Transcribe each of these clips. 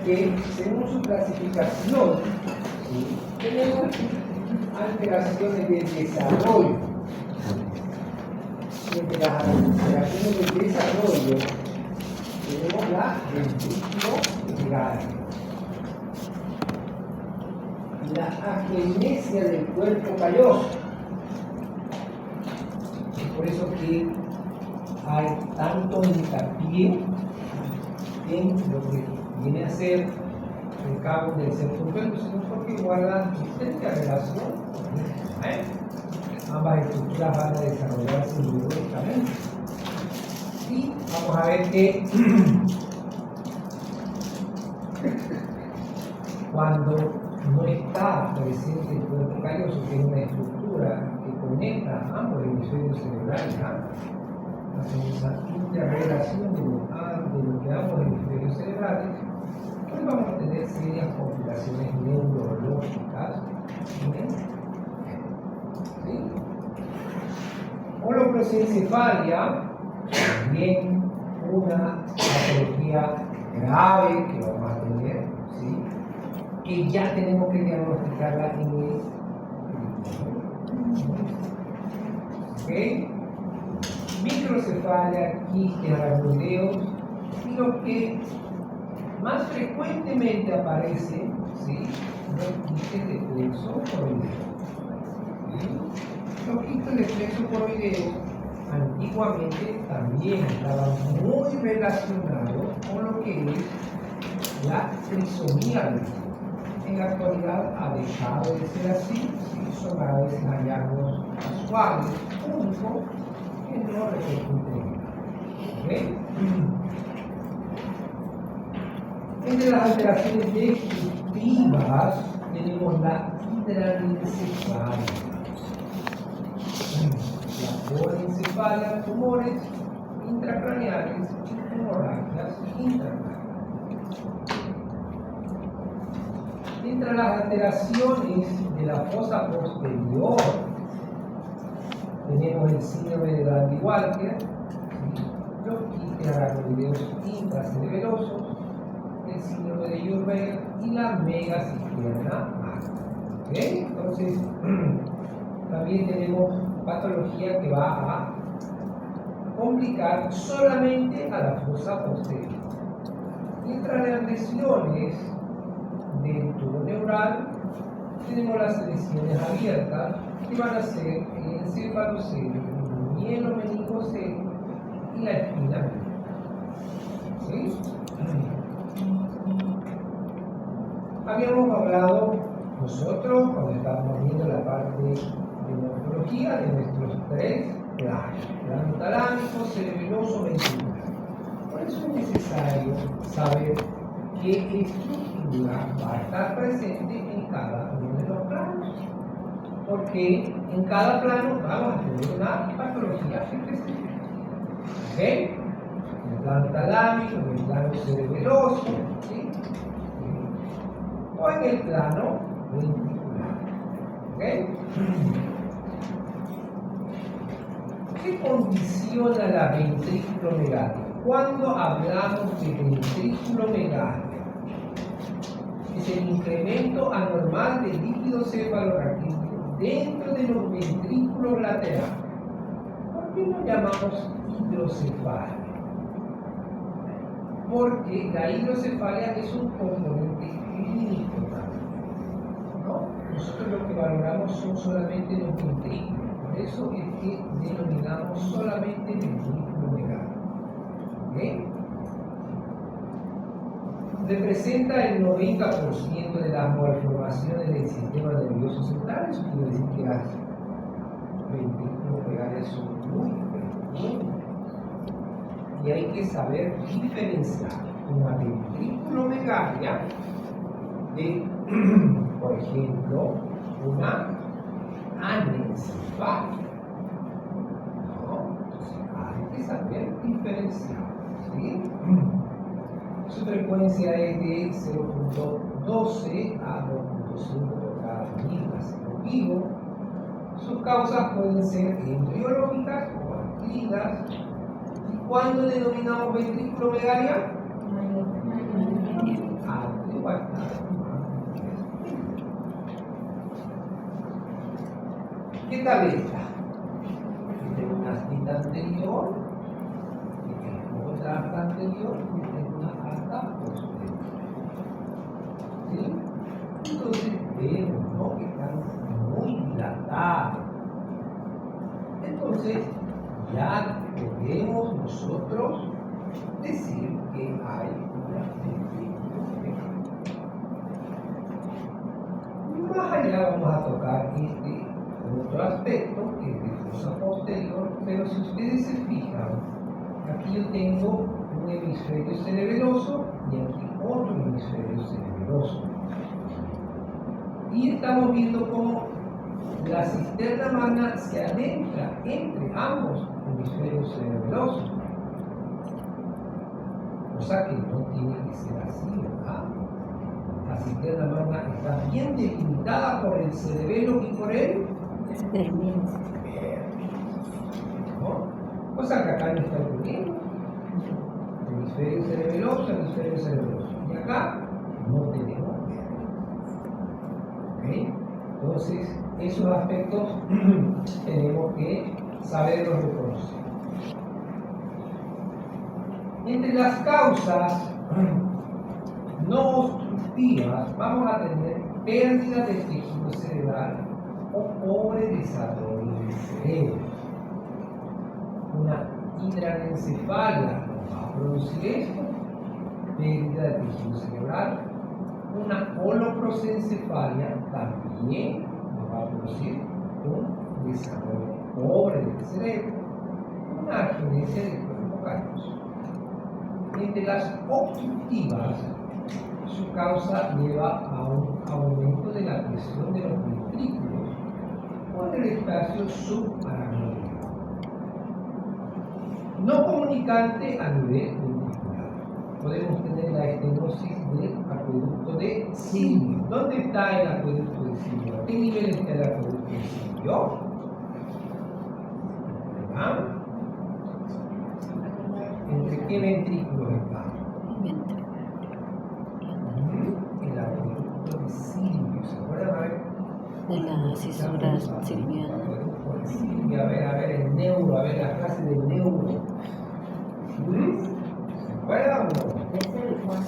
que según su clasificación, ¿sí?, tenemos alteraciones del desarrollo. Y entre las alteraciones del desarrollo tenemos la ventrículo megálica, la agenesia del cuerpo calloso. Es por eso que hay tanto hincapié en lo que viene a ser el cabo del septo pelvis, sino porque guardan estrecha relación. Ambas estructuras van a desarrollarse biológicamente. Y vamos a ver que cuando no está presente el cuerpo calloso, que es una estructura que conecta ambos hemisferios cerebrales, hacen esa interrelación de lo que ambos hemisferios cerebrales, pues vamos a tener serias complicaciones neurológicas. ¿Sí? Holoprosencefalia, también una patología grave que vamos a tener, ¿sí?, que ya tenemos que diagnosticarla en el ¿ok? Microcefalia, quistes, aracnoideos, y lo que más frecuentemente aparecen, ¿sí?, los quistes de plexo poroideo. ¿Sí? Los quistes de plexo poroideo antiguamente también estaban muy relacionados con lo que es la trisomía 21. En la actualidad ha dejado de ser así, ¿sí? Son a veces hallazgos casuales, únicos, que no repercuten en nada. Entre las alteraciones destructivas tenemos la hidralencefalia. La polencefalia, tumores intracraneales y hemorragias intracraneales. Entre las alteraciones de la fosa posterior tenemos el síndrome de Dandy-Walker, los quistes aracnoideos intracerebelosos, el síndrome de Jurber y la megacistiana magna. ¿Okay? Entonces, también tenemos patología que va a complicar solamente a la fosa posterior. Mientras las lesiones del tubo neural, tenemos las lesiones abiertas que van a ser el encefalocele, el mielomeningocele y la espina bífida. ¿Sí? Habíamos hablado nosotros, cuando estábamos viendo la parte de morfología, de nuestros tres planos: plano talámico, cerebeloso, ventricular. Por eso es necesario saber qué estructura va a estar presente en cada uno de los planos, porque en cada plano vamos a tener una patología específica. ¿Ok? En el plano talámico, en el plano cerebeloso, ¿sí?, o en el plano ventricular. ¿Ok? ¿Qué condiciona la ventrículomegalia? Cuando hablamos de ventrículomegalia, es el incremento anormal del líquido cefalorraquídeo dentro de los ventrículos laterales. ¿Por qué lo llamamos hidrocefalia? Porque la hidrocefalia es un componente clínico también, ¿no? Nosotros lo que valoramos son solamente los ventrículos, por eso es que denominamos solamente ventrículomegalia. ¿Okay? Representa el 90% de las malformaciones del sistema nervioso central. Eso quiere decir que las ventrículomegalias son muy frecuentes. Y hay que saber diferenciar una ventrículomegalia de, por ejemplo, una anencefalia. ¿No? Entonces hay que saber diferenciar. ¿Sí? Su frecuencia es de 0.12 a 2.5 por cada mil nacidos vivos. Sus causas pueden ser embriológicas o adquiridas. ¿Y cuándo denominamos ventrículomegalia? ¿Qué tal esta? Tengo una cita anterior, otra acta anterior y tengo una acta posterior. ¿Sí? Entonces vemos, ¿no?, que están muy dilatadas. Entonces ya podemos nosotros decir que hay una ventrícula. Más allá vamos a tocar este otro aspecto, que es de fosa posterior, pero si ustedes se fijan, aquí yo tengo un hemisferio cerebeloso y aquí otro hemisferio cerebeloso. Y estamos viendo cómo la cisterna magna se adentra entre ambos hemisferios cerebelosos. O sea que no tiene que ser así, ¿verdad? La cisterna magna está bien delimitada por el cerebelo y por el cerebelo. ¿No? O sea que acá no está ocurriendo. Hemisferio cerebeloso, hemisferio cerebeloso. Y acá no tenemos verde. ¿Ok? Entonces, esos aspectos tenemos que saberlos reconocer. Entre las causas no obstructivas vamos a tener pérdida del tejido cerebral o pobre desarrollo del cerebro. Una hidranencefalia nos va a producir esto, pérdida del tejido cerebral. Una holoprosencefalia también nos va a producir un desarrollo pobre del cerebro. Una agenesia del cuerpo calloso. Entre las obstructivas, su causa lleva a un aumento de la presión de los ventrículos o del espacio subaracnoideo. No comunicante a nivel ventricular. Podemos tener la estenosis del acueducto de Silvio. ¿Dónde está el acueducto de Silvio? ¿A qué nivel está el acueducto de Silvio? ¿Verdad? ¿Entre qué ventrículos está? El acueducto de Silvio. ¿Se acuerdan? A ver. De la cisura silviana. A ver, el neuro, a ver la clase del neuro. ¿Se acuerdan o no?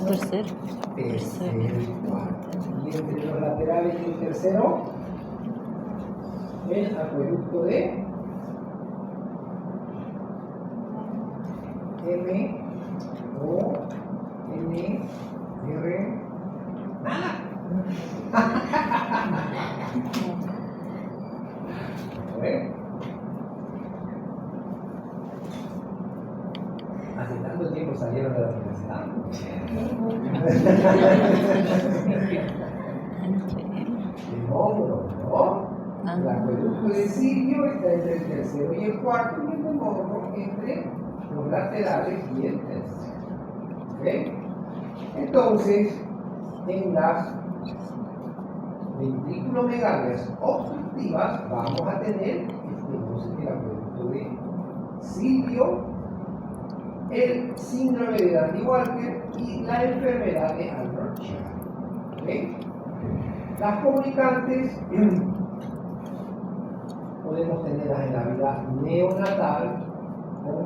Tercero. Tercero y cuarto. Y entre los laterales y el tercero, el acueducto de M, O, N, R, nada. Hace tanto tiempo salieron de la universidad. El módulo, ¿no? El acueducto de Silvio está entre el tercero y el cuarto, y el módulo entre los laterales y el tercero. ¿Ok? Entonces, en las ventrículomegalias obstructivas vamos a tener entonces el acueducto de Silvio, el síndrome de Dandy-Walker y la enfermedad de Arnold-Chiari. ¿Okay? Las comunicantes podemos tenerlas en la vida neonatal con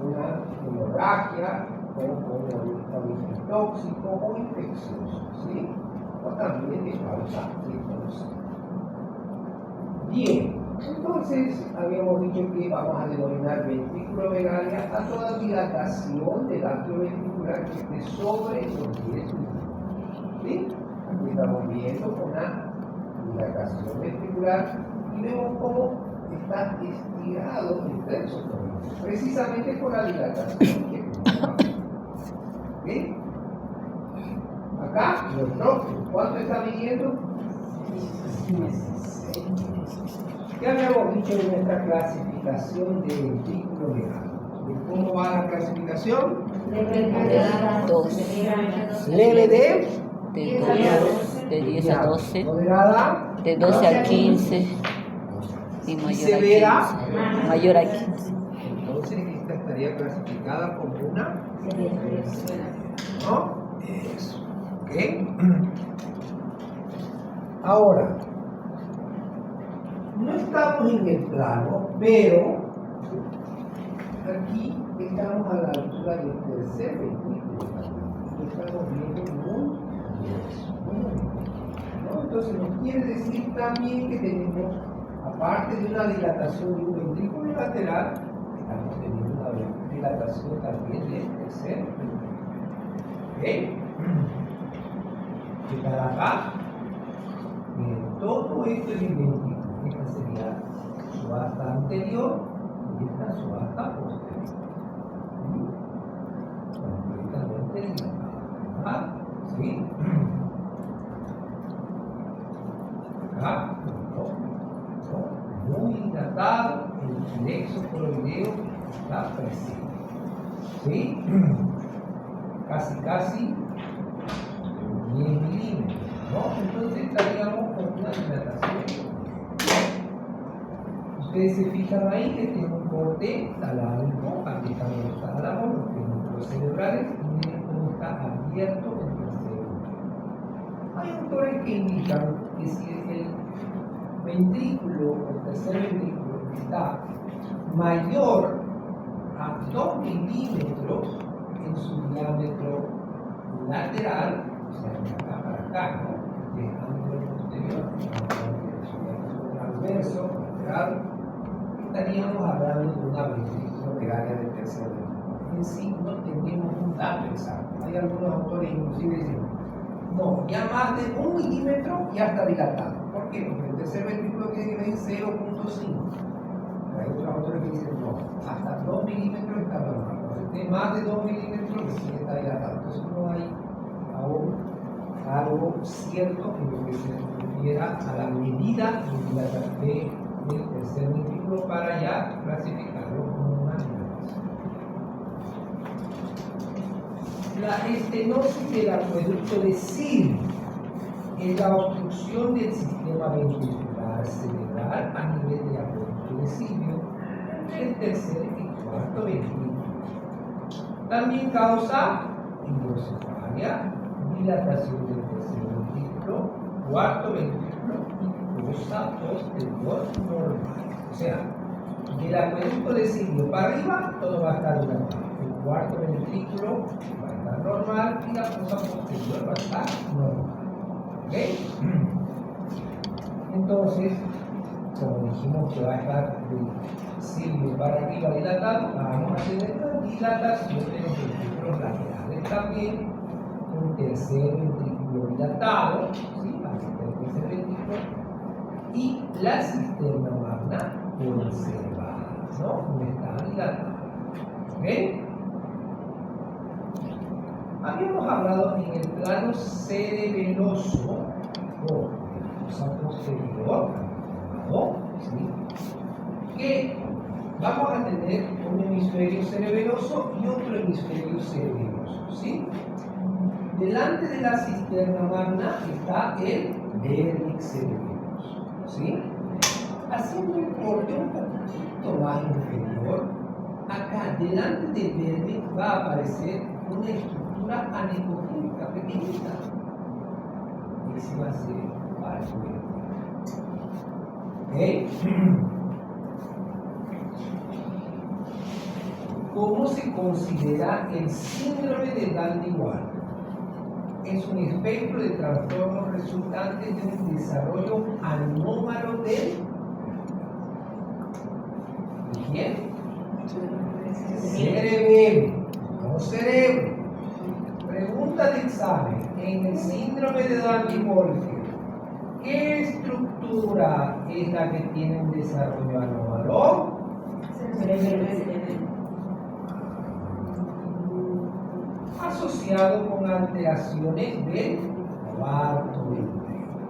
una hemorragia o con un origen tóxico o infeccioso, ¿sí? O también de causa desconocida. Bien, entonces habíamos dicho que vamos a denominar ventriculomegalia a toda dilatación del atrio ventricular que esté sobre los 10 milímetros. ¿Sí? Aquí estamos viendo una dilatación ventricular y vemos cómo está estirado el tercio coronal, precisamente por la dilatación que tenemos. ¿Sí? Acá, los rostros, ¿cuánto está midiendo? 16. ¿Qué habíamos dicho en nuestra clasificación de ventrículo megálico? ¿Cómo va la clasificación? Leve de 10 a 12. Moderada. De 12 a 15. Y mayor a severa. 15. Mayor a 15. Entonces esta estaría clasificada como una. ¿No? Eso. ¿Ok? Ahora, no estamos en el plano, pero aquí estamos a la altura del tercer ventrículo. Estamos viendo muy ¿no? Entonces nos quiere decir también que tenemos, aparte de una dilatación de un ventrículo lateral, estamos teniendo una dilatación también del tercer ventrículo. ¿Ok? Quedará acá. Todo esto es idéntico. Esta sería su asta anterior y esta su asta posterior. Completamente dilatada. ¿Sí? Acá, muy dilatado, el plexo coroideo está presente. ¿Sí? Casi 10 milímetros, ¿no? Entonces estaríamos con una dilatación. Ustedes se fijan ahí que tiene un corte talámico, aquí están los tálamos, los núcleos cerebrales, y miren cómo está abierto el tercer ventrículo. Hay autores que indican que si el ventrículo, el tercer ventrículo, está mayor a 2 milímetros en su diámetro lateral, o sea, de acá para acá, ¿no? De ángulo posterior, transverso, lateral, estaríamos hablando de una ventrículo de área del tercer ventrículo. En sí no tenemos un dato exacto. Hay algunos autores inclusive dicen, no, ya más de 1 milímetro ya está dilatado. ¿Por qué? Porque el tercer ventrículo tiene que medir 0.5. Hay otros autores que dicen, no, hasta 2 milímetros está normal. Cuando esté más de 2 milímetros, recién está dilatado. Entonces no hay aún algo cierto en lo que se refiera a la medida del tercer ventrículo para ya clasificarlo como una dilatación. La estenosis del acueducto de Silvius es la obstrucción del sistema ventricular cerebral a nivel del acueducto de Silvius entre el tercer y cuarto ventrículo. También causa hidrocefalia, dilatación del tercer ventrículo, cuarto ventrículo y fosa posterior normal. O sea, del acueducto de Silvius para arriba todo va a estar dilatado. El cuarto ventrículo va a estar normal y la fosa posterior va a estar normal. ¿Ok? Entonces, como dijimos que va a estar de Silvius para arriba dilatado, vamos a tener una dilatación de los ventrículos laterales también, un tercer ventrículo dilatado, ¿sí? Así que el tercer ventrículo, y la cisterna magna conservada, ¿no? No está dilatada. ¿Ok? Habíamos hablado en el plano cerebeloso o de fosa posterior, ¿no? ¿Sí? Que vamos a tener un hemisferio cerebeloso y otro hemisferio cerebeloso, ¿sí? Delante de la cisterna magna está el vértex cerebeloso, ¿sí? Haciendo el corte un poquito más inferior, acá delante del vértex va a aparecer una estructura anecogénica pequeñita. Ese va a ser para el vértex. ¿Ok? ¿Cómo se considera el síndrome de Dandy-Walker? Es un espectro de trastornos resultantes de un desarrollo anómalo del cerebelo, no cerebro. Pregunta de examen: en el síndrome de Dandy-Walker, ¿qué estructura es la que tiene un desarrollo anómalo? Asociado con alteraciones del cuarto ventrículo.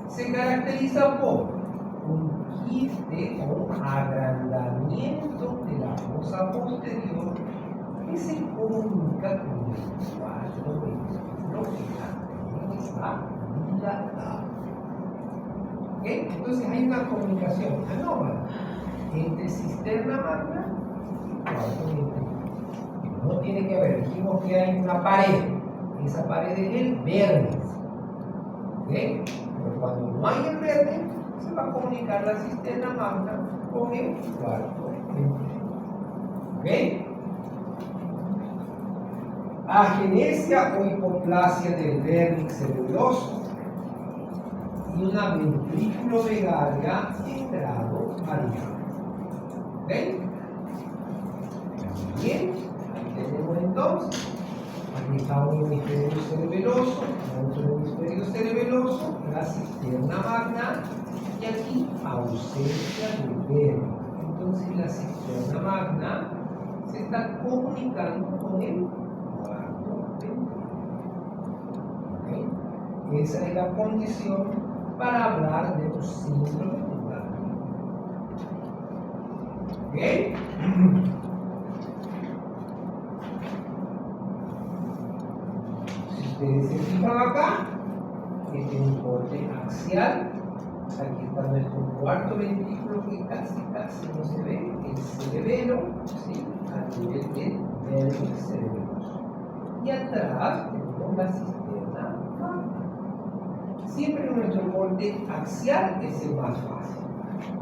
Se caracteriza por un quiste o un agrandamiento de la fosa posterior que se comunica con el cuarto ventrículo que también está dilatado. ¿Okay? Entonces hay una comunicación anómala entre cisterna magna y cuarto ventrículo. No tiene que ver, dijimos que hay una pared, esa pared es el vértex. ¿Okay? Pero cuando no hay el vértex, se va a comunicar la cisterna magna con el cuarto ventriculo. ¿Ok? Agenesia o hipoplasia del vérnix cerebeloso y una ventrículo-vegalia en grado variable. ¿Ok? Bien, aquí tenemos entonces, aquí está un hemisferio cerebeloso, otro hemisferio cerebeloso, la cisterna magna y aquí ausencia del vérnix. Entonces la cisterna magna se está comunicando con el cuarto ventriculo. ¿Ok? Esa es la condición para hablar de un síndrome de Bardet. ¿Ok? Si ustedes se fijan acá, este es un corte axial. Aquí está nuestro cuarto ventrículo que casi no se ve, el cerebelo, ¿sí? A nivel del vérnix cerebeloso. Y atrás tenemos la cisterna magna. Siempre nuestro corte axial es el más fácil.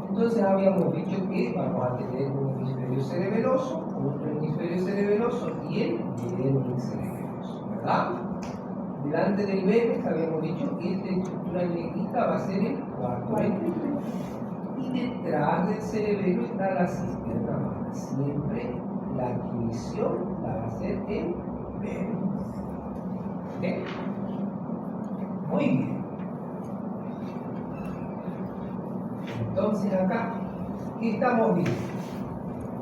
Entonces habíamos dicho que vamos a tener un hemisferio cerebeloso, otro hemisferio cerebeloso y el vérnix cerebeloso, ¿verdad? Delante del vérnix habíamos dicho que esta estructura negrita va a ser el cuarto ventrículo. Y detrás del cerebelo está la cisterna magna. Siempre la adquisición la va a hacer el vérnix. ¿Ok? Muy bien. Entonces acá, ¿qué estamos viendo?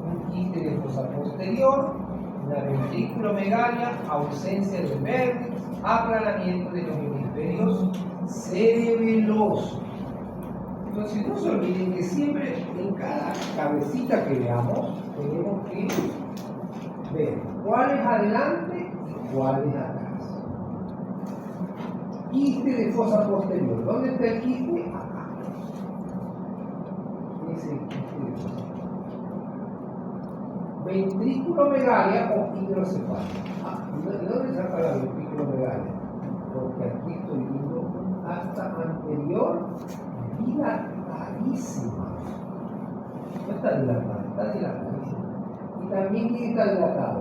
Un quiste de fosa posterior, una ventrículo-megalia, ausencia del vérnix, aplanamiento de los hemisferios cerebelosos. Entonces no se olviden que siempre en cada cabecita que veamos tenemos que ver cuál es adelante y cuál es atrás. Quiste de fosa posterior. ¿Dónde está el quiste? Acá. Ese es el quiste de fosa posterior. Ventrículo-megalia o hidrocefalia. ¿De dónde saca la ventrículo-megalia? Porque aquí estoy viendo un asta anterior dilatadísima. No está dilatada, está dilatadísima. Y también ¿quién está dilatado?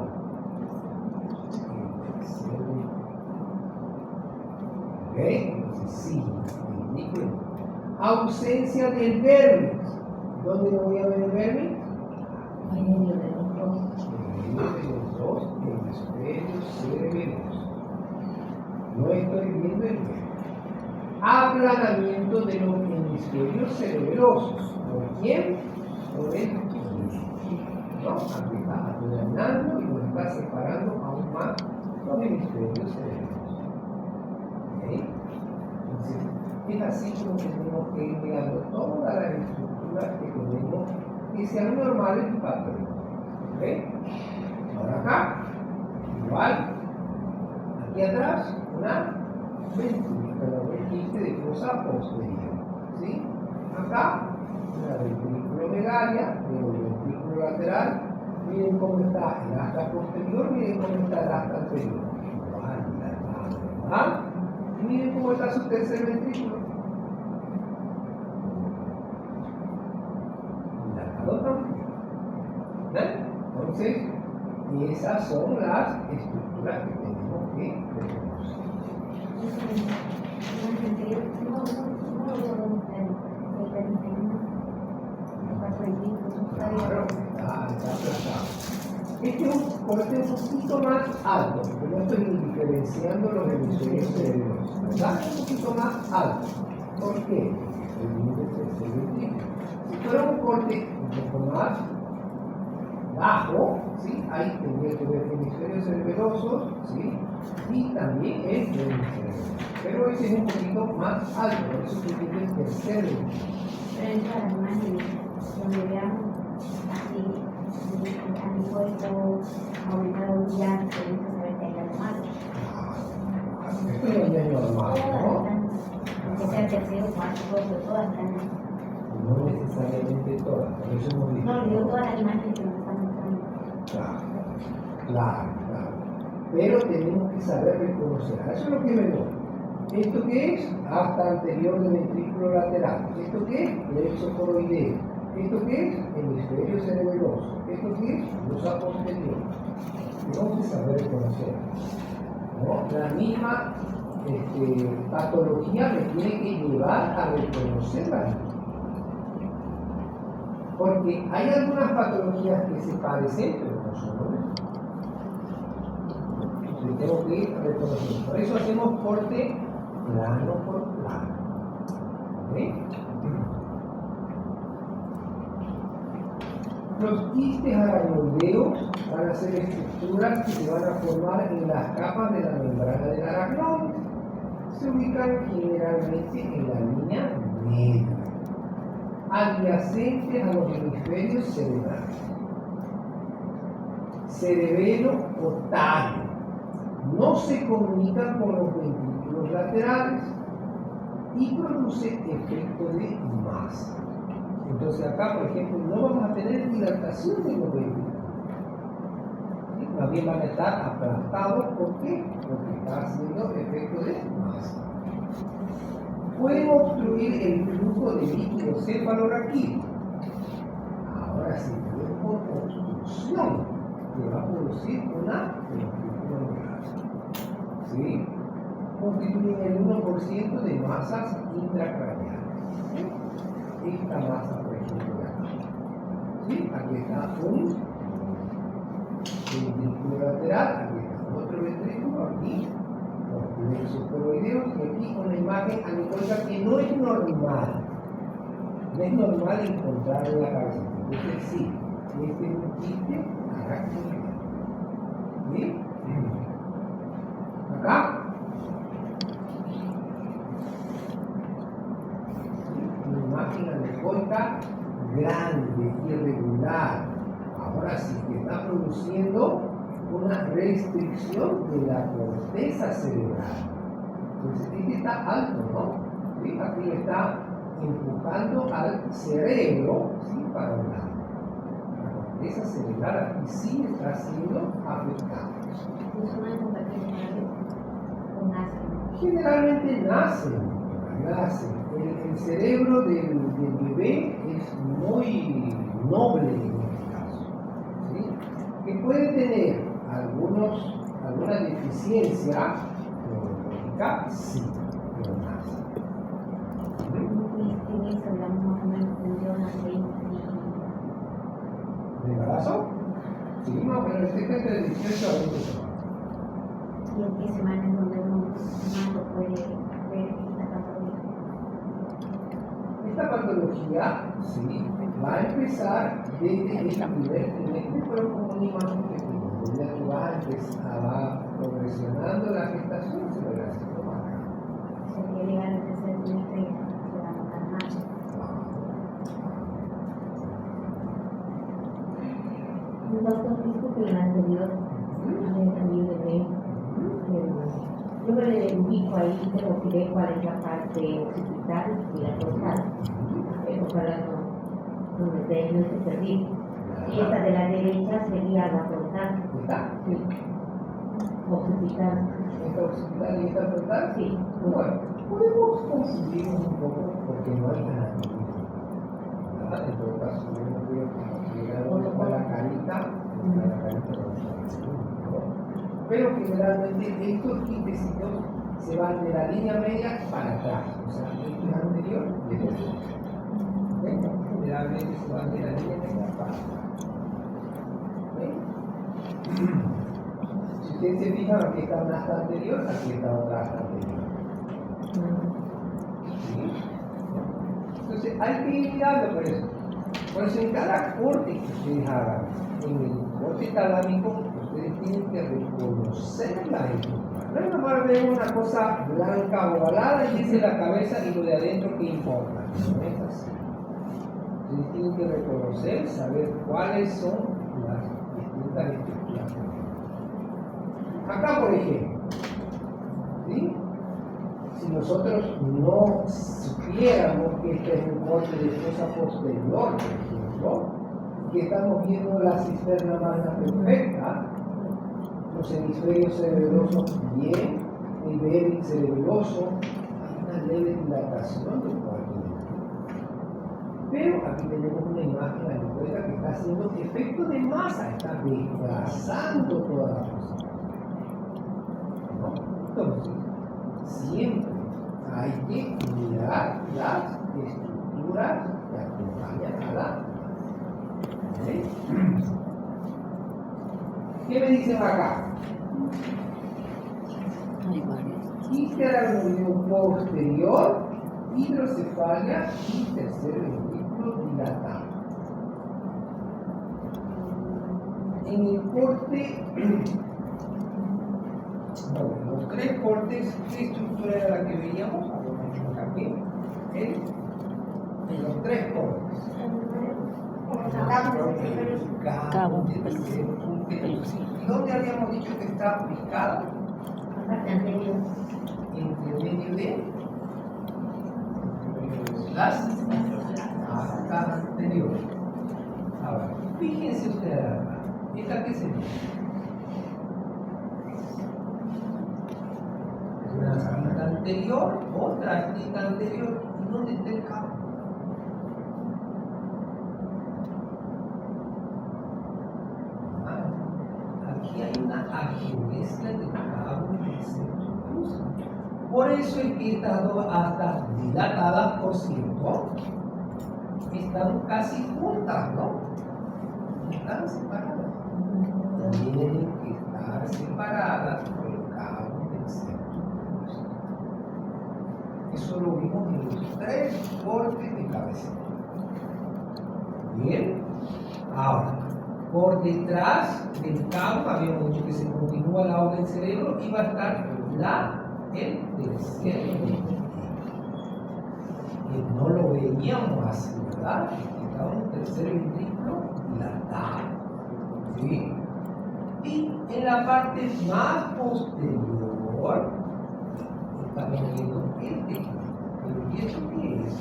El tercer ventrículo. ¿Ok? Entonces sí, ventrículo. Ausencia del vérnix. ¿Dónde no voy a ver el vérnix? En medio de los dos. En medio de los dos hemisferios cerebelosos. No estoy viendo el vérnix. Aplanamiento de los hemisferios cerebelosos. ¿Por quién? Por el quiste. ¿No? Aquí está aplanando y nos está separando aún más los hemisferios cerebelosos. ¿Ok? Entonces, es así como tenemos que ir mirando todas las estructuras que tenemos que sean normales y patológicas. ¿Ok? Ahora acá, igual. Aquí atrás, una quiste de fosa posterior. ¿Sí? Acá, una ventrículo-megalia, luego el ventrículo lateral. Miren cómo está el asta posterior, miren cómo está el asta anterior. Igual, dilatado, ¿verdad? Y miren cómo está su tercer ventrículo. Dilatado también. ¿Ven? Entonces, esas son las estructuras que tenemos que reconocer. Claro, está aplazado. Este es un corte un poquito más alto, porque no estoy diferenciando los hemisferios cerebrosos, ¿verdad? Un poquito más alto. ¿Por qué? Porque estoy viendo el tercer ventrículo. Si fuera un corte un poco más bajo, ¿sí? Ahí tendría que ver hemisferios cerebelosos, ¿sí? Y también el vérnix cerebeloso. Pero ese es un poquito más alto, por eso que tiene el tercer ventrículo. Pero es para imagen, donde veamos así, han puesto aumentado ya, tenemos que saber que hay algo malo. Esto es un año normal, Todas ¿no? están, aunque sea tercero, cuarto, cuarto, todas están. No necesariamente todas, por eso hemos dicho. No, digo todas las imágenes que nos están mostrando. Claro. Pero tenemos que saber reconocer. Eso es lo que me voy. ¿Esto qué es? Asta anterior del ventrículo lateral. ¿Esto qué es? Plexo coroideo. ¿Esto qué es? Hemisferio cerebeloso. ¿Esto qué es? Losa posterior. Tenemos que saber reconocer. ¿No? La misma patología me tiene que llevar a reconocerla. Porque hay algunas patologías que se parecen, pero no son lo mismo. Entonces tengo que ir reconociendo. Por eso hacemos corte plano por plano. ¿Okay? Los quistes aracnoideos van a ser estructuras que se van a formar en las capas de la membrana del aracnoide. Se ubican generalmente en la línea media, adyacentes a los hemisferios cerebrales. Cerebelo o tallo. No se comunican con los ventrículos laterales y produce efecto de masa. Entonces acá, por ejemplo, no vamos a tener dilatación de los ventrículos. ¿Sí? Más bien van a estar aplastados. ¿Por qué? Porque está haciendo efecto de masa. Pueden obstruir el flujo de líquido cefalorraquídeo. Ahora sí, por obstrucción, que va a producir una ventriculometría. ¿Sí? Constituyen el 1% de masas intracraneales. ¿Sí? Esta masa, por ejemplo, de aquí. ¿Sí? Aquí está un ventrículo lateral, aquí está otro ventrículo, aquí los plexos coroideos, y aquí una imagen anicótica que no es normal. No es normal encontrar en la cabeza. Entonces, sí, este es un quiste aracnoideo. ¿Sí? Acá. Una imagen anicótica grande, irregular. Ahora sí que está produciendo una restricción de la corteza cerebral. Entonces, este está alto, ¿no? ¿Sí? Aquí le está empujando al cerebro, ¿sí? Para un lado. La corteza cerebral aquí sí está siendo afectada. Generalmente nacen. El cerebro del bebé es muy noble en este caso. ¿Sí? Que puede tener alguna deficiencia neurológica, sí, pero nace. ¿De embarazo? Sí, más o menos, entre 18 a 20 semanas. ¿Y en qué semana es donde uno más lo puede ver esta patología? Esta patología, sí, va a empezar desde el primer trimestre, pero como una imagen pequeña. Ya que va progresionando la gestación, se va a ir haciendo más grande. Se quiere llegar al tercer trimestre y se va a notar más. Doctor, disculpe la anterior, también de ver. Yo me ubico ahí, pero que ve cuál es la parte occipital y la dorsal. Ojalá no me esté perdido. Y esta de la derecha sería la frontal. ¿Está? Sí. Occipital. ¿Esta occipital y esta frontal? Sí. Bueno, podemos confundirnos un poco porque no hay anatomía. En todo caso, yo no creo que llegamos a la carita, pero generalmente estos quintecitos se van de la línea media para atrás. O sea, esto es anterior y esto es posterior. Generalmente se van de la línea media para atrás. Si ustedes se fijan, aquí está una asta anterior, aquí está otra asta anterior. ¿Sí? Entonces hay que ir mirando por eso. Por eso en cada corte que ustedes hagan, en el corte talámico, ustedes tienen que reconocer la estructura. No es normal ver una cosa blanca ovalada y dice la cabeza y lo de adentro que importa. No es así. Ustedes tienen que reconocer, saber cuáles son las distintas estructuras. Acá, por ejemplo, ¿sí? Si nosotros no supiéramos que este es un corte de fosa posterior, por ejemplo, que estamos viendo la cisterna magna perfecta, los hemisferios cerebrosos bien, el débil cerebeloso, hay una leve dilatación del cuarto ventricular. Pero aquí tenemos una imagen anecoica que está haciendo efecto de masa, está desplazando toda la fuerza. ¿No? Entonces, siempre hay que mirar las estructuras que acompañan a la. ¿Ok? ¿Qué me dicen acá? Hay varios. Quiste aracnoideo posterior, hidrocefalia y tercer ventrículo dilatado. En el corte, bueno, los tres cortes, ¿qué estructura era la que veíamos? Aquí, en los tres cortes. Cabo, pelusa. ¿Y dónde habíamos dicho que está ubicada? Parte anterior. Entre medio de las acá anteriores. Ahora, fíjense ustedes acá. ¿Esta qué sería? Una astita anterior, otra astita anterior. ¿Y dónde está el cabo? Aquí hay una agenesia del cabo del septo cruz. Por eso es que estas dos astas dilatadas, por cierto, están casi juntas, ¿no? Están separadas. Tienen que estar separadas por el cabo del septo cruz. Eso lo vimos en los tres cortes de cabecera. Bien, ahora, por detrás del cabo, habíamos dicho que se continúa la aula del cerebro y va a estar el tercer ventrículo. Que no lo veíamos así, ¿verdad? Estaba un tercer ventrículo dilatado. ¿Sí? Y en la parte más posterior, estamos viendo el tejido. ¿Pero y eso qué es?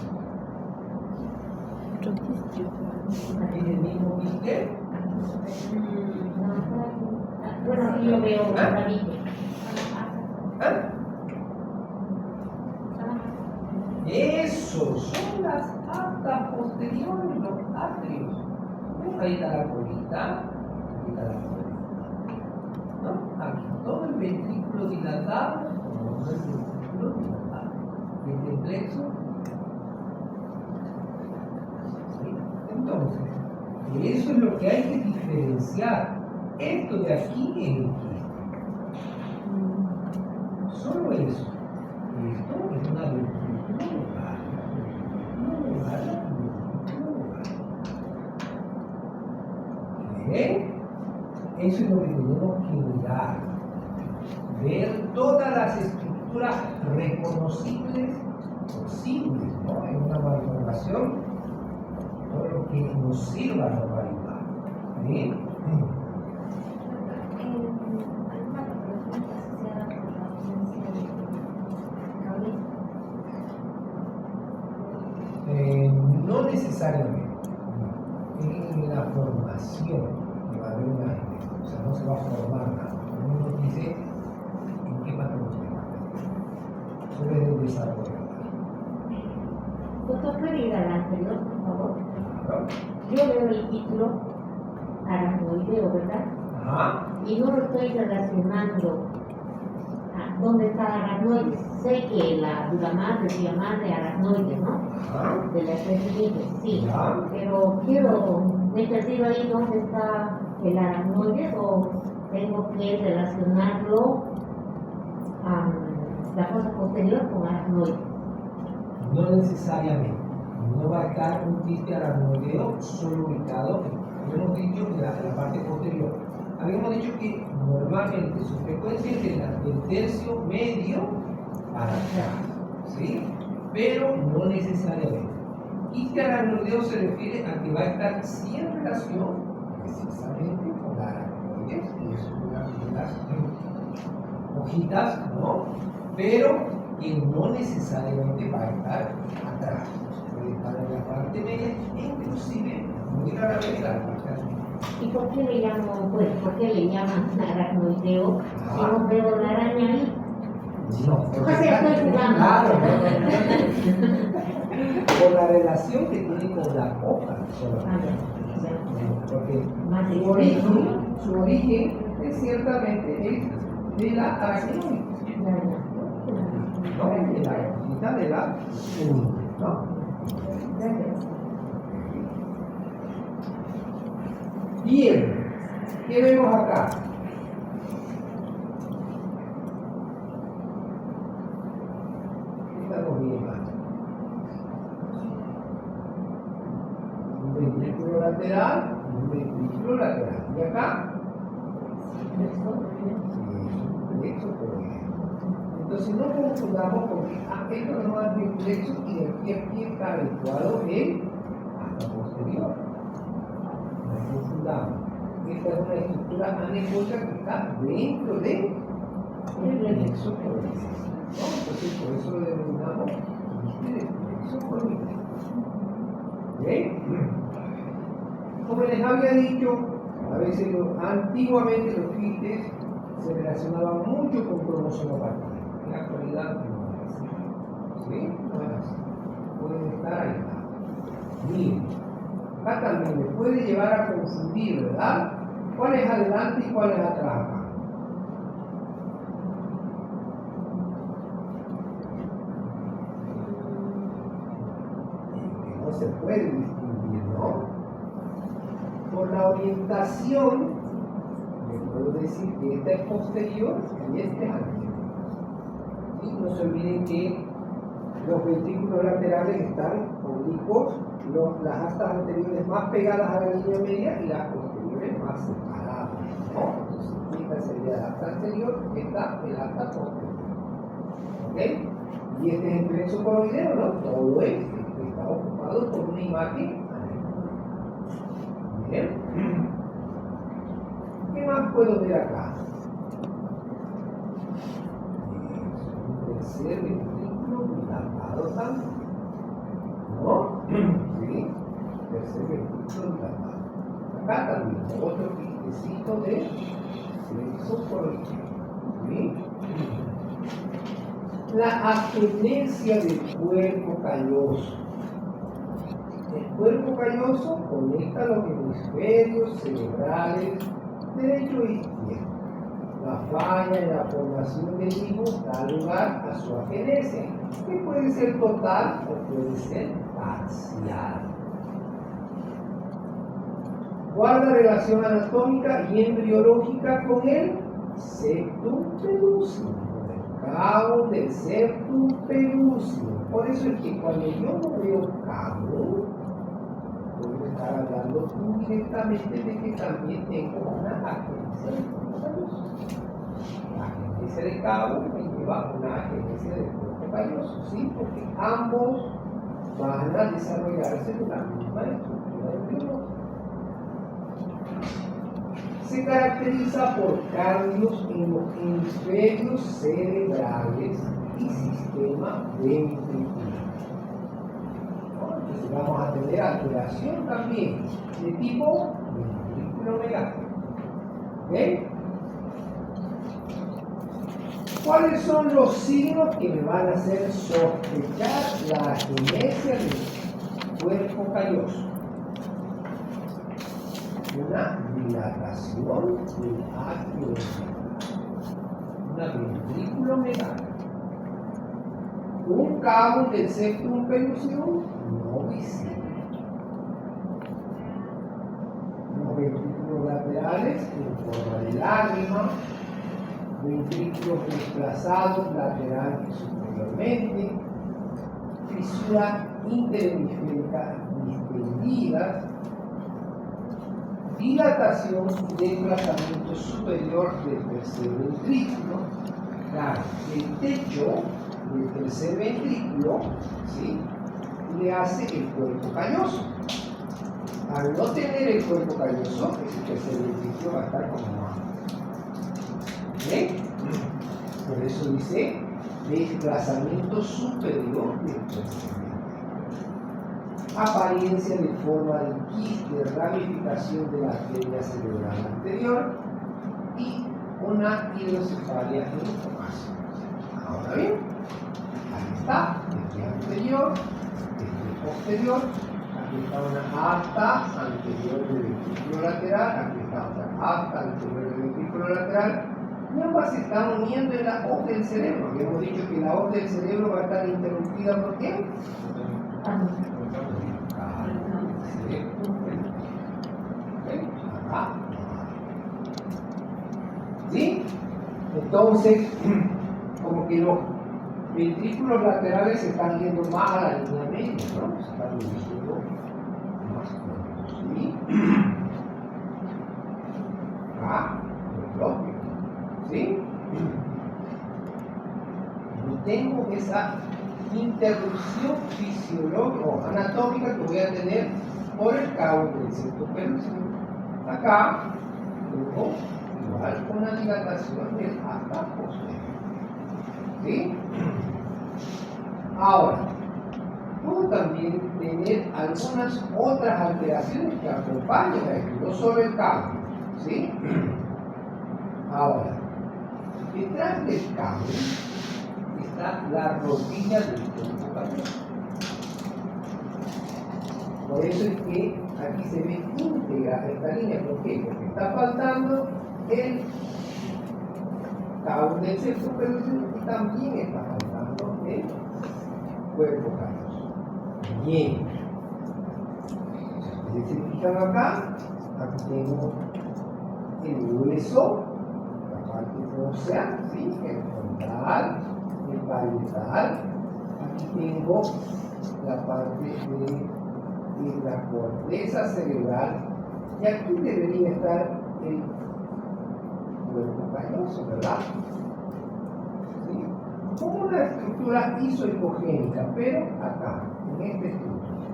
¿Es el mismo quiste? Bueno, aquí lo veo clarito. ¿Ah? Eso, son las astas posteriores, los atrios. Ahí está la colita, ahí está la colita. ¿No? Aquí todo el ventrículo dilatado, todo el ventrículo dilatado. Desde el plexo. ¿Sí? Entonces, eso es lo que hay que diferenciar. Esto de aquí es el quiste. Solo eso. Esto es una ventrícula local. ¿Bien? Eso es lo que tenemos que mirar. Ver todas las estructuras reconocibles posibles, ¿no? En una malformación, todo lo que nos sirva nos va a ayudar. ¿Bien? No necesariamente. En la formación que va a haber una genética, o sea, no se va a formar nada. Uno nos dice en qué patología va a tener. Solo es el desarrollo. Doctor, ¿puede ir al anterior, por favor? Claro. Yo veo el título aracnoideo, ¿verdad? Ajá. Y no lo estoy relacionando a dónde está aracnoides. Sé que la Duramar decía más de aracnoides, ¿no? Ajá. De las tres siguientes, sí. Ya. Pero me he perdido ahí dónde está el aracnoide o tengo que relacionarlo a la fosa posterior con aracnoide. No necesariamente. No va a estar un quiste aracnoideo solo ubicado, habíamos dicho, en la parte posterior. Habíamos dicho que normalmente su frecuencia es del tercio medio para atrás, ¿sí? Pero no necesariamente. Quiste aracnoideo se refiere a que va a estar sí en relación precisamente con la aracnoides, que es una de las hojitas, ¿no? Pero que no necesariamente va a estar atrás. Puede estar en la parte media, inclusive muy raramente la parte arriba. ¿Y por qué le llaman aracnoideo si no veo la araña ahí? No, O sea, estoy jugando. claro, por la relación que tiene con la copa. Porque su origen es ciertamente de la aracnoide, no de la hojita de la semilla, ¿no? Bien, ¿qué vemos acá? Estamos viendo un ventrículo lateral y un ventrículo lateral. ¿Y acá? Plexo coronal. Entonces no confundamos porque esto no es el plexo y de aquí a aquí está habituado el hasta posterior. No confundamos. Esta es una estructura anecoica que está dentro del plexo coronal. ¿No? Entonces por eso lo denominamos plexo coronal. ¿Ok? Como les había dicho, a veces antiguamente los quistes se relacionaban mucho con cromosomopatías. En la actualidad no es así. ¿Sí? No es así. Pueden estar aislados. Miren, acá también me puede llevar a confundir, ¿verdad? ¿Cuál es adelante y cuál es atrás acá? No se puede distinguir, ¿no? Por la orientación, les puedo decir que esta es posterior y este es anterior. Y no se olviden que los ventrículos laterales están oblicuos, las astas anteriores más pegadas a la línea media y las posteriores más separadas, ¿no? Entonces, esta sería la asta anterior, esta el asta posterior. ¿Ok? Y este es el plexo coroideo, ¿no? Todo esto está ocupado por una imagen. Bien. ¿Qué más puedo ver acá? Un tercer ventrículo dilatado también. ¿No? Sí. Tercer ventrículo dilatado. Acá también otro quistecito de plexo coroideo. ¿Sí? La apenencia del cuerpo calloso. El cuerpo calloso conecta los hemisferios cerebrales derecho e izquierdo. La falla en la formación del hijo da lugar a su agenesia, que puede ser total o puede ser parcial. Guarda relación anatómica y embriológica con el septum pelúcido, con el cabo del septum pelúcido. Por eso es que cuando yo no veo cabo, puedo estar hablando indirectamente de que también tengo una agenesia del cuerpo calloso. La agenesia de cabo me lleva a una agenesia del cuerpo calloso, ¿sí? Porque ambos van a desarrollarse de la misma estructura embriológica. Se caracteriza por cambios en los hemisferios cerebrales y sistema ventricular. Entonces vamos a tener alteración también de tipo ventriculomegálico. ¿Ok? ¿Cuáles son los signos que me van a hacer sospechar la agenesia del cuerpo calloso? Una dilatación del atrio ventricular, una ventrículomegalia, un cabo del septum pelúcido no visible, los ventrículos laterales en forma de lágrima, ventrículos desplazados lateral y superiormente, fisura interhemisférica distendida, dilatación y desplazamiento superior del tercer ventrículo. Claro, el techo del tercer ventrículo, ¿sí?, le hace el cuerpo calloso. Al no tener el cuerpo calloso, ese tercer ventrículo va a estar como abajo. Por eso dice desplazamiento superior del tercer ventrículo. Apariencia de forma de quiste, ramificación de la arteria cerebral anterior y una hidrocefalia en información. Ahora posterior, aquí está una afta anterior del ventrículo lateral, aquí está otra afta anterior del ventrículo lateral, y ambas se están uniendo en la hoz del cerebro. Habíamos dicho que la hoz del cerebro va a estar interrumpida por qué? ¿Sí? Entonces, como que los ventrículos laterales se están yendo más a la línea media, ¿no? Se están dirigiendo más cortos, ¿sí? Acá, el bloque, ¿sí? No tengo esa interrupción fisiológica o anatómica que voy a tener por el cabo del septo pelúcido. Acá tengo igual una dilatación del afta posterior. ¿Sí? Ahora, puedo también tener algunas otras alteraciones que acompañan a esto, no solo el cambio. ¿Sí? Ahora, detrás del cambio está la rodilla del cuerpo calloso. Por eso es que aquí se ve íntegra esta línea. ¿Por qué? Porque está faltando el cabo del septo pelúcido y también está faltando el cuerpo calloso. Bien. Si se fijan acá, aquí tengo el hueso, la parte ósea, ¿sí? El frontal, el parietal. Aquí tengo la parte de la corteza cerebral y aquí debería estar el cuerpo calloso, ¿verdad? ¿Sí? Como una estructura isohipogénica, pero acá, en esta estructura.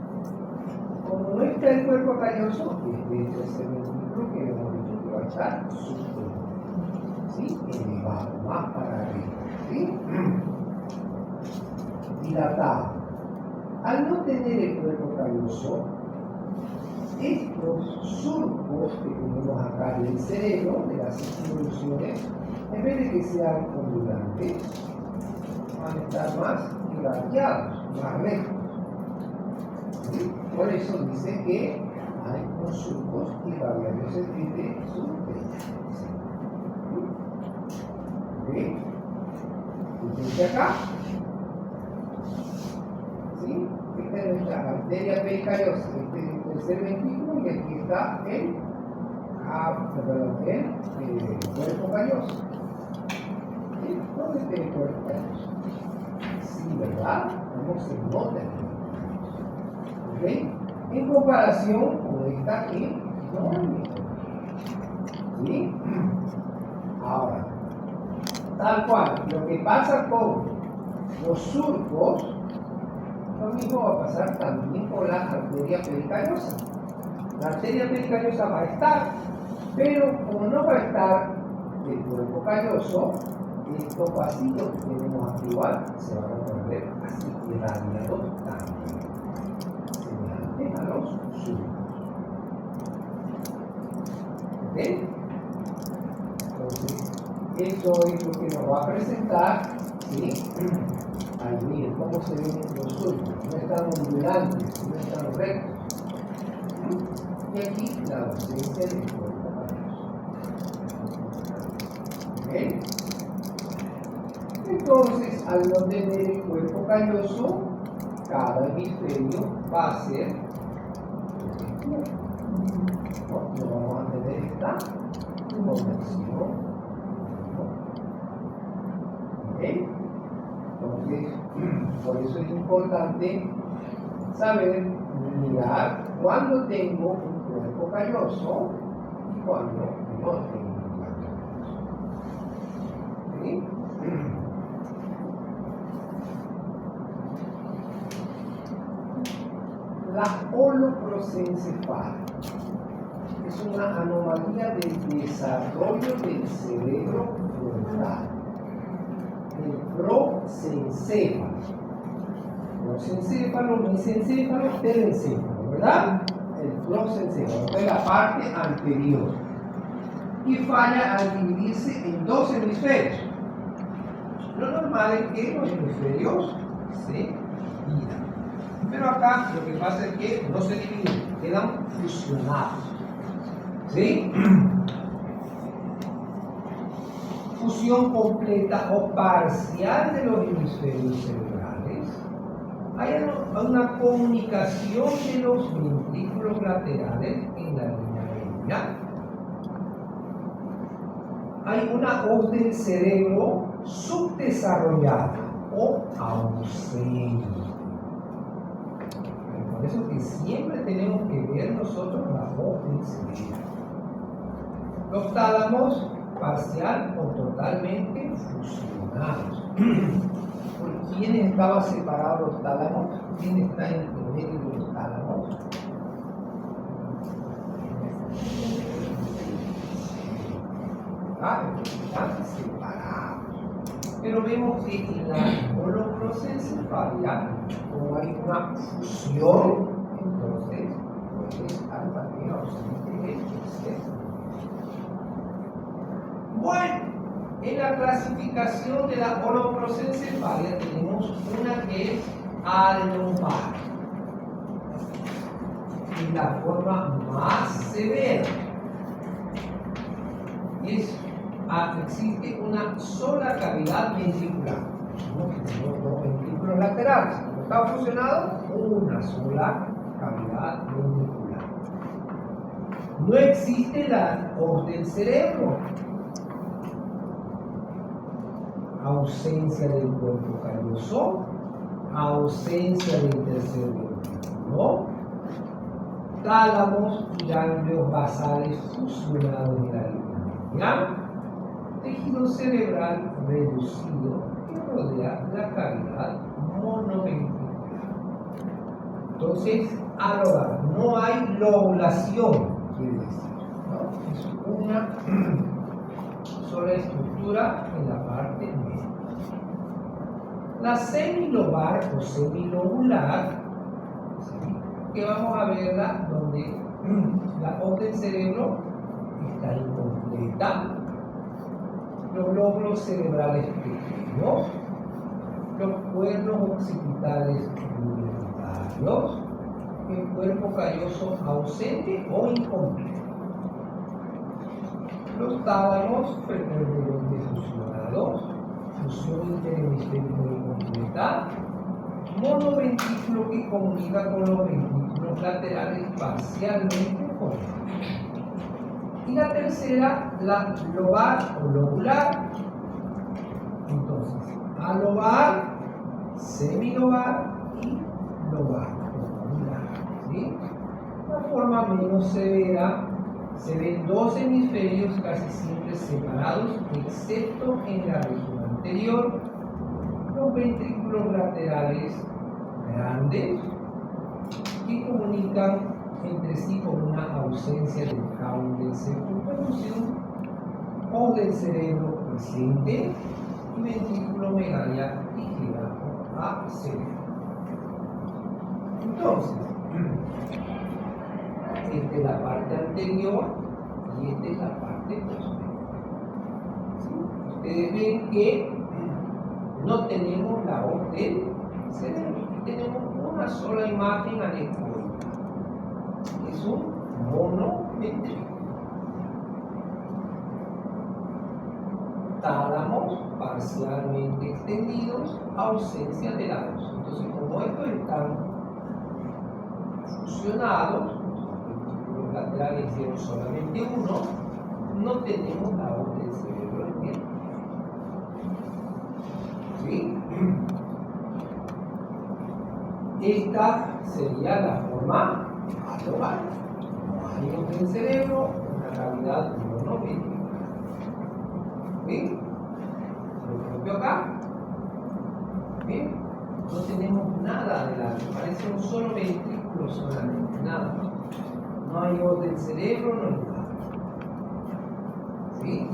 Como no está el cuerpo calloso, este es el ventrículo que hemos dicho que va a estar superior, ¿sí? Elevado, más para arriba, ¿sí? Dilatado. Al no tener el cuerpo calloso, estos surcos que tenemos acá del cerebro, de las involuciones, en vez de que sean ondulantes, van a estar más irradiados, más rectos. ¿Sí? Por eso dice que hay unos surcos irradiados entre sus venas. ¿Ok? Fíjense acá. ¿Sí? Esta es nuestra arteria pericardiosa, este es el tercer ventrículo y aquí está el cuerpo calloso. ¿Sí? ¿Dónde está el cuerpo calloso? Sí, ¿verdad? ¿Cómo se nota el cuerpo calloso? ¿Ok? En comparación con esta aquí, no hay ¿sí? Ahora, tal cual, lo que pasa con los surcos, lo mismo va a pasar también con la arteria pericardiosa. La arteria pericardiosa va a estar, pero como no va a estar el cuerpo calloso, estos vasitos que tenemos aquí igual se van a volver así irradiados también, semejantes a los surcos. ¿Ok? Entonces, eso es lo que nos va a presentar, ¿sí? Ahí miren cómo se ven los surcos, no están ondulantes, no están rectos. Y aquí la ausencia del cuerpo calloso. ¿Ok? Entonces, al no tener el cuerpo calloso, cada hemisferio va a ser no vamos a tener esta conexión. ¿Ok? Entonces, por eso es importante saber mirar cuando tengo un cuerpo calloso y cuando no tengo un cuerpo calloso. ¿Sí? La holoprosencefalia es una anomalía del desarrollo del cerebro frontal. El prosencéfalo. Prosencéfalo, mesencéfalo, telencéfalo, ¿verdad? El prosencéfalo es la parte anterior. Y falla al dividirse en dos hemisferios. Lo normal es que los hemisferios se dividan. Pero acá lo que pasa es que no se dividen, quedan fusionados. ¿Sí? Fusión completa o parcial de los hemisferios cerebrales. Hay una comunicación de los ventrículos laterales en la línea media. Hay una hoz del cerebro subdesarrollada o ausente. Por eso que siempre tenemos que ver nosotros la hoz del cerebro. Los tálamos parcial o totalmente fusionados. ¿Por quiénes estaban separados los tálamos? ¿Quién está en el medio de los tálamos? Están separados. Pero vemos que en la holocrocencefalia, como hay una fusión, entonces puede estar también ausente el exceso. Bueno, en la clasificación de la holocrocencefalia tenemos una que es alobar. Y la forma más severa existe una sola cavidad ventricular. Los ventrículos laterales, como está fusionado, una sola cavidad ventricular. No existe la hoz del cerebro. Ausencia del cuerpo calloso, ausencia del tercer ventrículo, tálamos y ganglios basales fusionados en la línea, tejido cerebral reducido que rodea la cavidad monoventricular. Entonces, alobar, no hay lobulación, quiere decir, ¿no? Es una sola estructura en la parte media. La semilobar o semilobular, ¿sí?, que vamos a verla donde la hoz del cerebro está incompleta, los lóbulos cerebrales pequeños, los cuernos occipitales rudimentarios, el cuerpo calloso ausente o incompleto. Los tálamos frecuentemente fusionados, fusión interhemisférico incompleta, monoventrículo que comunica con los ventrículos laterales parcialmente formados. Y la tercera, la lobar o lobular. Entonces, alobar, semilobar y lobar o lobular. ¿Sí? La forma menos severa, se ven dos hemisferios casi siempre separados, excepto en la región anterior, los ventrículos laterales grandes que comunican entre sí con una ausencia del caule circunvolución o del cerebro presente y ventrículo megalia ligera a cerebro. Entonces, esta es la parte anterior y esta es la parte posterior. ¿Sí? Ustedes ven que no tenemos la hoz del cerebro, tenemos una sola imagen anecoica. Es un monoventrículo. Tálamos parcialmente extendidos, ausencia de la hoz. Entonces, como estos están fusionados, los laterales hicieron solamente uno, no tenemos la hoz del cerebro entero. ¿Sí? Esta sería la forma alobar. No hay hoz del cerebro, una cavidad monoventrícular. ¿Sí? Lo propio acá. ¿Sí? No tenemos nada de la, parece un solo ventrículo solamente, nada. No hay hoz del cerebro, no hay nada. ¿Sí?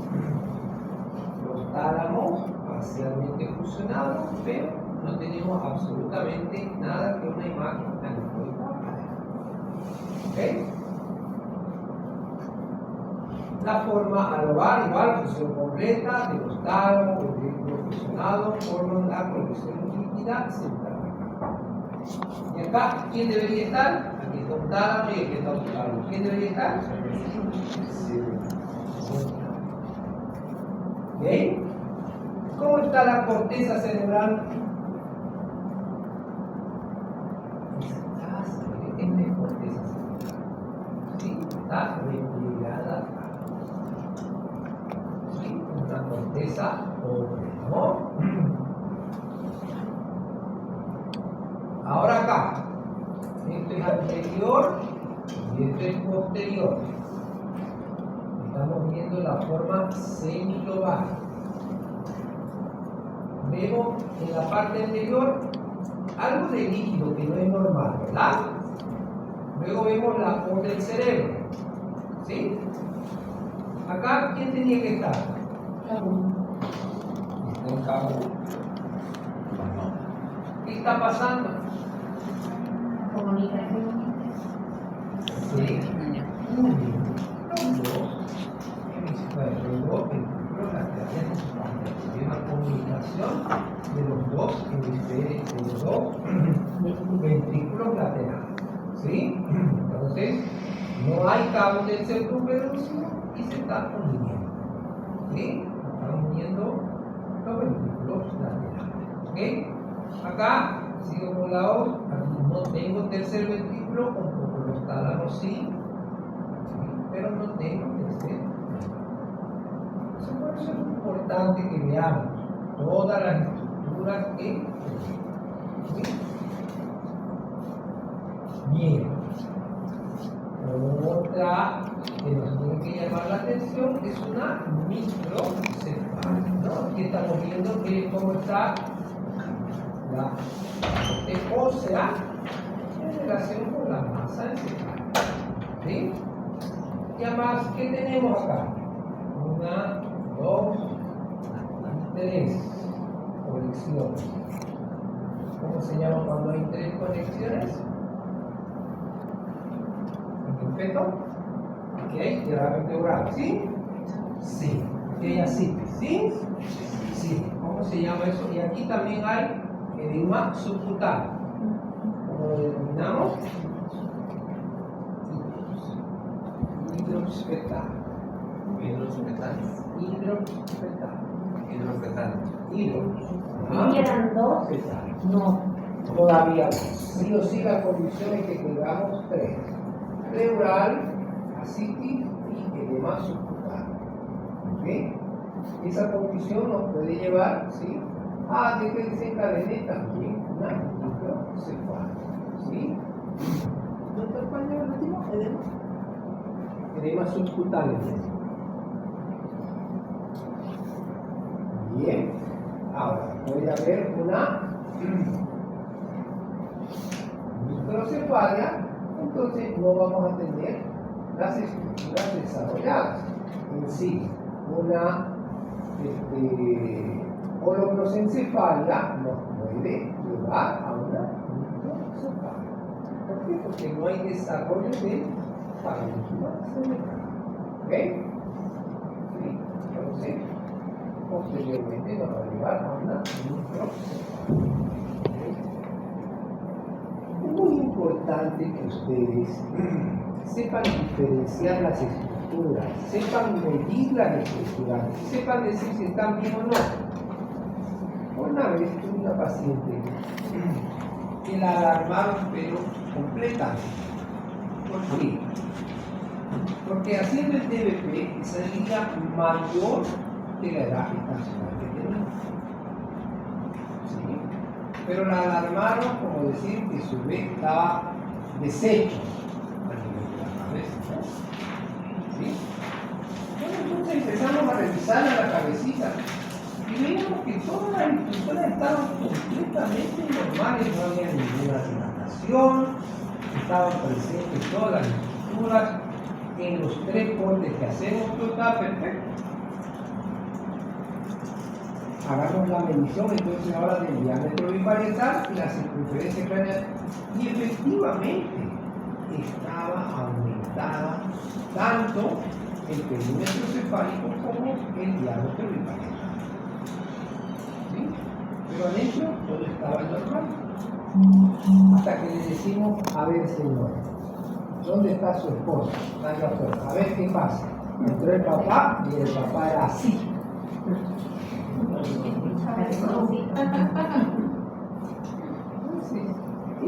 Los tálamos parcialmente fusionados, pero no tenemos absolutamente nada que una imagen anecoica. ¿Ok? La forma alobar, igual, fusión completa de los tálamos, ventrículos fusionados, forman la colección líquida central. Y acá, ¿quién debería estar? Aquí está un tálamo y aquí está un tálamo. ¿Quién debería estar? ¿Bien? ¿Cómo está la corteza cerebral? Esta es corteza cerebral. Sí, está replegada acá. Sí, una corteza pobre, ¿no? Ahora acá, esto es anterior y esto es posterior. Estamos viendo la forma semiglobal. Vemos en la parte anterior algo de líquido que no es normal, ¿verdad? Luego vemos la voz del cerebro. ¿Sí? Acá, ¿quién tenía que estar? Está en cabo. ¿Qué está pasando? Comunicación. Sí. Los dos hemisferios laterales de una comunicación de los dos hemisferios, de los dos ventrículos laterales. ¿Sí? Entonces, no hay cabo del circunferencia y se está uniendo. ¿Sí? Están uniendo los ventrículos laterales. ¿Ok? Acá, sigo con la O, aquí no tengo tercer ventrículo, un poco los tálamos sí, pero no tengo tercer ventrículo. Por eso es importante que veamos todas las estructuras que tenemos. ¿Sí? Bien. Otra que nos tiene que llamar la atención es una microcefalia, ¿no? Aquí estamos viendo cómo está la parte ósea en relación con la masa encefálica. ¿Sí? Y además, ¿qué tenemos acá? Una, dos, tres conexiones. ¿Cómo se llama cuando hay tres conexiones? ¿En el feto? Ok, tierra vertebral, ¿sí? Sí. Ok, así, ¿sí? Sí. ¿Cómo se llama eso? Y aquí también hay edema subcutáneo. ¿Cómo lo denominamos? Hidrosfetal. Hidrosfetal. Hidrosfetal. Hidrosfetal. ¿Y eran dos? Fetal. No. Todavía no. Sí o sí la condición es que tengamos tres. Pleural, asitis y edema subcutáneo. ¿Ok? Esa condición nos puede llevar, ¿sí? A que desencadene también una microcefalia. ¿Sí? ¿Doctor, cuál es el último? ¿Edema? Edema subcutáneo. Bien. Ahora, puede haber una microcefalia, entonces no vamos a tener las estructuras desarrolladas en sí. Una holocrocencefalia nos puede llevar a una microcefalia. ¿Por qué? Porque no hay desarrollo de parénquima cerebral. ¿Ok? Sí. Entonces, posteriormente nos va a llevar a una microcefalia. Es muy importante que ustedes sepan diferenciar las estructuras, sepan medir las estructuras, sepan decir si están bien o no. Una vez tuve una paciente que la alarmaron, pero completamente. ¿Por qué? Porque haciendo el TBP salía mayor que la edad gestacional que tenía. ¿Sí? Pero la alarmaron como decir que su bebé estaba deshecho a nivel de la cabeza. ¿Sí? Bueno, entonces empezamos a revisar a la cabecita y vimos que todas las estructuras estaban completamente normales, no había ninguna dilatación, estaban presentes todas las estructuras en los tres cortes que hacemos, todo estaba perfecto. Hagamos la medición entonces ahora del diámetro biparietal y la circunferencia craneal, y efectivamente estaba aumentada tanto el perímetro cefálico como el diámetro biparietal. ¿Sí? lo han hecho, todo estaba normal. Hasta que le decimos, a ver señor, ¿dónde está su esposa? Salga afuera, a ver qué pasa. Entró el papá y el papá era así. Entonces,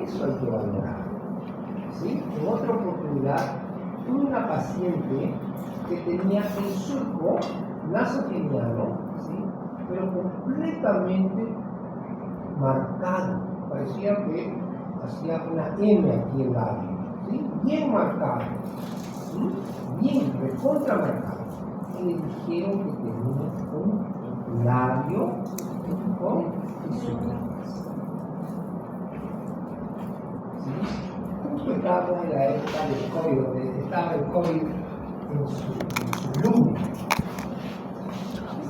eso hay que valorar. ¿Sí? En otra oportunidad, tuve una paciente que tenía el surco nasogeniano, ¿sí? Pero completamente marcado. Parecía que hacía una M aquí en el labio, ¿sí? Bien marcado, ¿sí? Bien, recontra marcado. Y le dijeron que tenía un labio con isócrates. ¿Sí? Justo estábamos en la época del COVID, donde estaba el COVID en su lumen.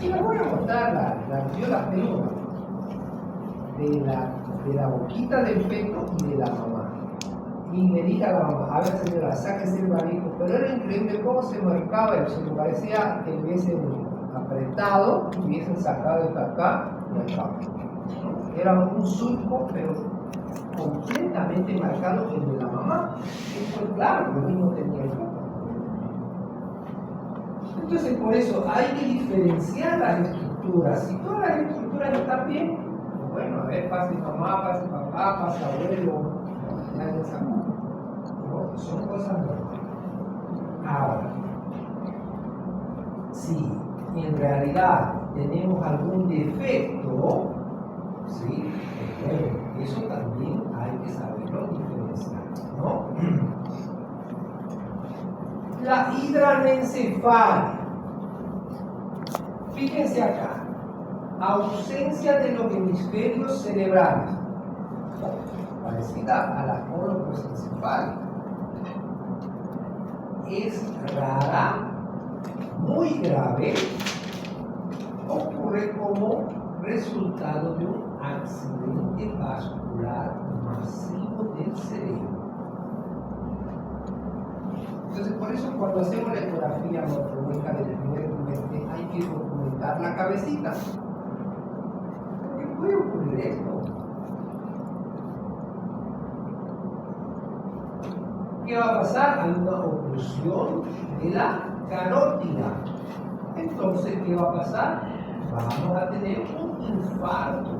Y les voy a mostrar yo la película de la boquita del feto y de la mamá. Y me dijo a la mamá, a ver señora, sáquese el barbijo. Pero era increíble cómo se marcaba eso, me parecía que hubiesen apretado, hubiesen sacado el acá y acá. Era un surco, pero completamente marcado el de la mamá. Y fue claro que el niño tenía el foco. Entonces, por eso hay que diferenciar las estructuras. Si todas las estructuras están bien, bueno, a ver, pase mamá, pase papá, pase abuelo, ya sabemos. ¿No? Son cosas normales. Ahora, si en realidad tenemos algún defecto, ¿sí? Bueno, eso también hay que saberlo diferenciar, ¿no? La hidranencefalia. Fíjense acá. Ausencia de los hemisferios cerebrales. Parecida a la colocrocencefalia. Es rara, muy grave. Ocurre como resultado de un accidente vascular masivo del cerebro. Entonces, por eso cuando hacemos la ecografía morfológica del primer trimestre hay que documentar la cabecita. Porque puede ocurrir esto. ¿Qué va a pasar? Hay una oclusión de la carótida. Entonces, ¿qué va a pasar? Vamos a tener un infarto.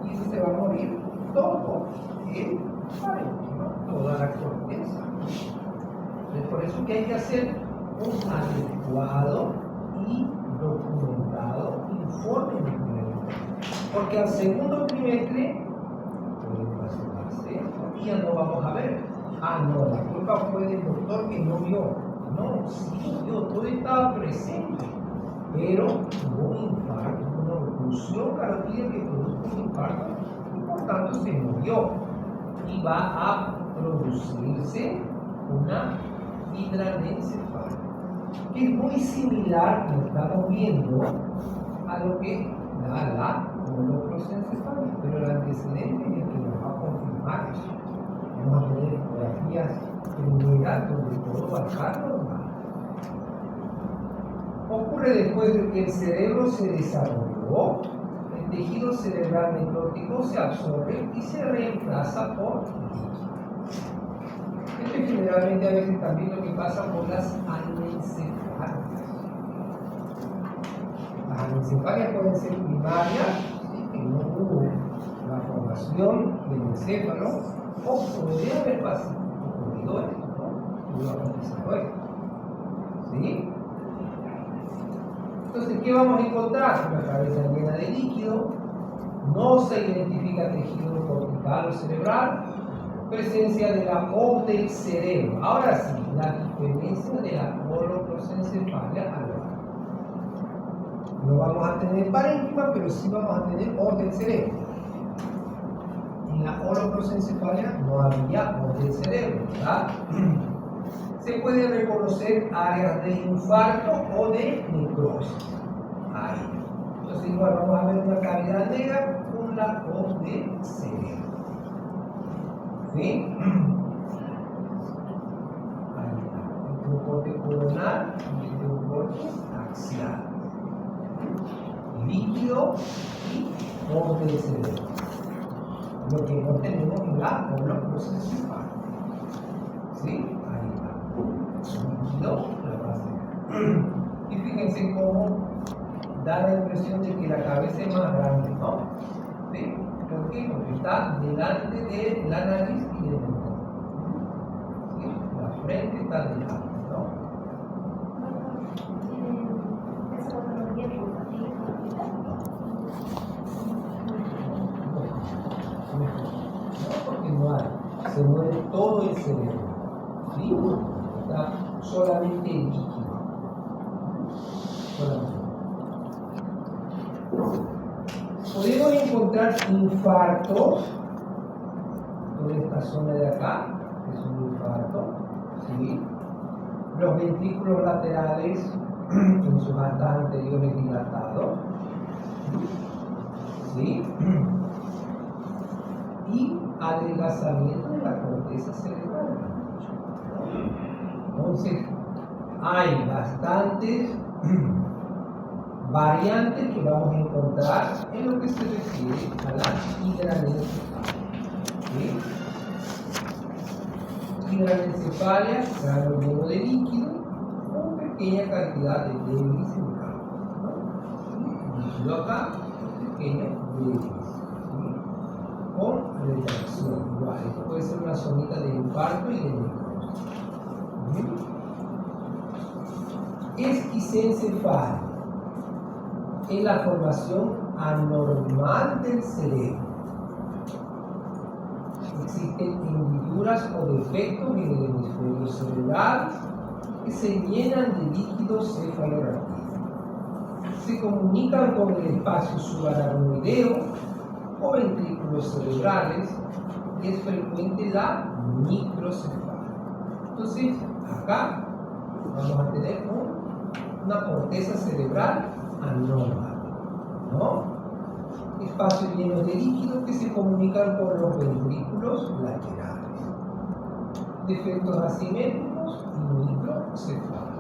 Y se va a morir todo el parénquima, toda la corteza. Es por eso que hay que hacer un adecuado y documentado informe médico. Porque al segundo trimestre puede pasarse y ya no vamos a ver. Ah, no, la culpa fue del doctor que no vio. No, sí vio, todo estaba presente. Pero hubo un infarto, una oclusión carotídea que produjo un infarto y por tanto se murió. Y va a producirse una hidranencefalia, que es muy similar, como estamos viendo, a lo que da la colocrocencefalia, pero el antecedente es el que nos va a confirmar eso. Vamos a tener fotografías primeras donde todo va a estar normal. Ocurre después de que el cerebro se desarrolló, el tejido cerebral necrótico se absorbe y se reemplaza por líquido. Esto es generalmente a veces también lo que pasa con las anencefalias. Las anencefalias pueden ser primarias, ¿sí? Que no hubo la formación del encéfalo, o podría haber ocurrido esto, ¿no? Pudo haber pasado esto. ¿Sí? Entonces, ¿qué vamos a encontrar? Una cabeza llena de líquido, no se identifica tejido cortical o cerebral, presencia de la O del cerebro. Ahora sí, la diferencia de la colocrocencefalia al otro. No vamos a tener parénquima, pero sí vamos a tener O del cerebro. En la colocrocencefalia no había O del cerebro, ¿verdad? Se puede reconocer áreas de infarto o de necrosis. Ahí. Entonces, igual vamos a ver una cavidad negra con la O del cerebro. ¿Sí? Ahí está. Un corte coronal y un corte axial. Líquido y corte de cerebro. Lo que no tenemos en la holoprocencefálica. ¿Sí? Ahí está. Líquido, la base. Y fíjense cómo da la impresión de que la cabeza es más grande, ¿no? ¿Sí? ¿Por qué? Porque está delante de la nariz y del mentón. ¿Sí? La frente está delante, ¿no? No, porque no hay. Se mueve todo el cerebro. ¿Sí? Está solamente el líquido. Solamente. Podemos encontrar infartos en esta zona de acá, que es un infarto, ¿sí? Los ventrículos laterales en sus astas anteriores dilatados, ¿sí? Y adelgazamiento de la corteza cerebral. Entonces, hay bastantes variantes que vamos a encontrar en lo que se refiere a la hidranencefalia. ¿Sí? Hidranencefalia, grano lleno de líquido, con pequeña cantidad de débiles en el campo. ¿No? Líquido acá, pequeño débiles. ¿Sí? Con retracción, igual. Esto puede ser una zonita de infarto y de necrosis. Esquisencefalia es la formación anormal del cerebro. Existen hendiduras o defectos en el hemisferio cerebral que se llenan de líquido cefalorraquídeo. Se comunican con el espacio subaracnoideo o ventrículos cerebrales y es frecuente la microcefalia. Entonces, acá vamos a tener una corteza cerebral anormal, ¿no? Espacios llenos de líquido que se comunican con los ventrículos laterales. Defectos asimétricos y microcefalia.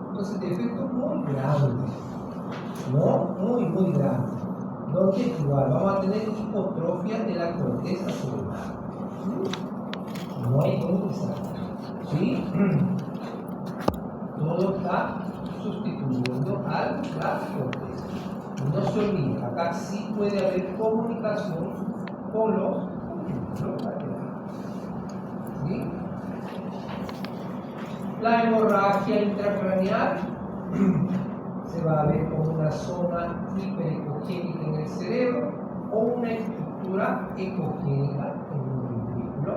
Entonces, defectos muy grandes, ¿no? Muy grandes. Donde igual vamos a tener hipotrofia de la corteza cerebral. No hay cómo. ¿Sí? Todo está sustituyendo a la corteza. No se olvide, acá sí puede haber comunicación con los laterales. ¿Sí? La hemorragia intracraneal se va a ver como una zona hiperecogénica en el cerebro o una estructura ecogénica en un ventrículo.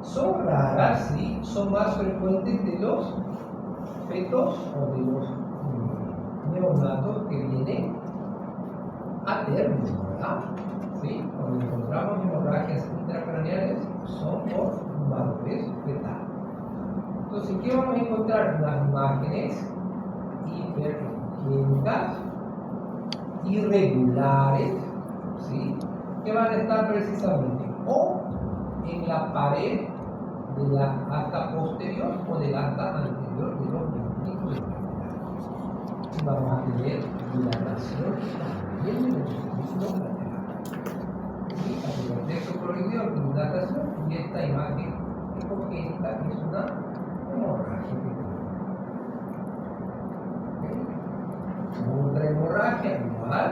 Son raras, ¿sí? Son más frecuentes de los fetos o de los neonatos que vienen a término, ¿verdad? ¿Sí? Cuando encontramos hemorragias intracraneales son por madurez fetal. Entonces, ¿qué vamos a encontrar? Unas imágenes hipergénicas, irregulares, ¿sí? Que van a estar precisamente o en la pared de la asta posterior o del asta anterior de los ventrículos laterales. Vamos a tener dilatación también de los ventrículos laterales. ¿Sí? El contexto coroideo con dilatación y esta imagen ecogénica es una hemorragia. Otra hemorragia igual,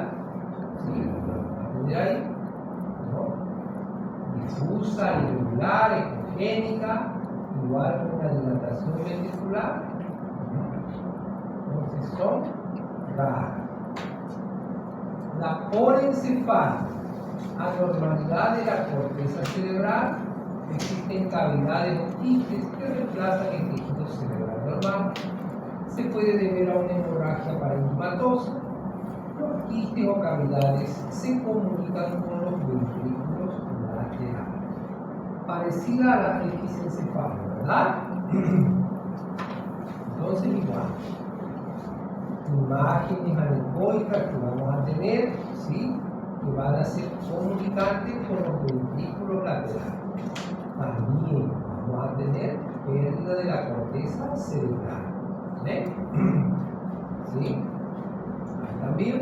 ¿sí? Vamos a tener ahí, ¿no? Difusa, irregular, ecogénica, igual con una dilatación ventricular. Entonces son raras. La porencefalia, anormalidad de la corteza cerebral. Existen cavidades o quistes que reemplazan el tejido cerebral normal. Se puede deber a una hemorragia parenquimatosa. Los quistes o cavidades se comunican con los ventrículos laterales. Parecida a la esquisencefalia, ¿verdad? Entonces, igual. Imágenes anecoicas que vamos a tener, ¿sí? Que van a ser comunicantes con los ventrículos laterales. También vamos a tener pérdida de la corteza cerebral. ¿Sí? Ahí también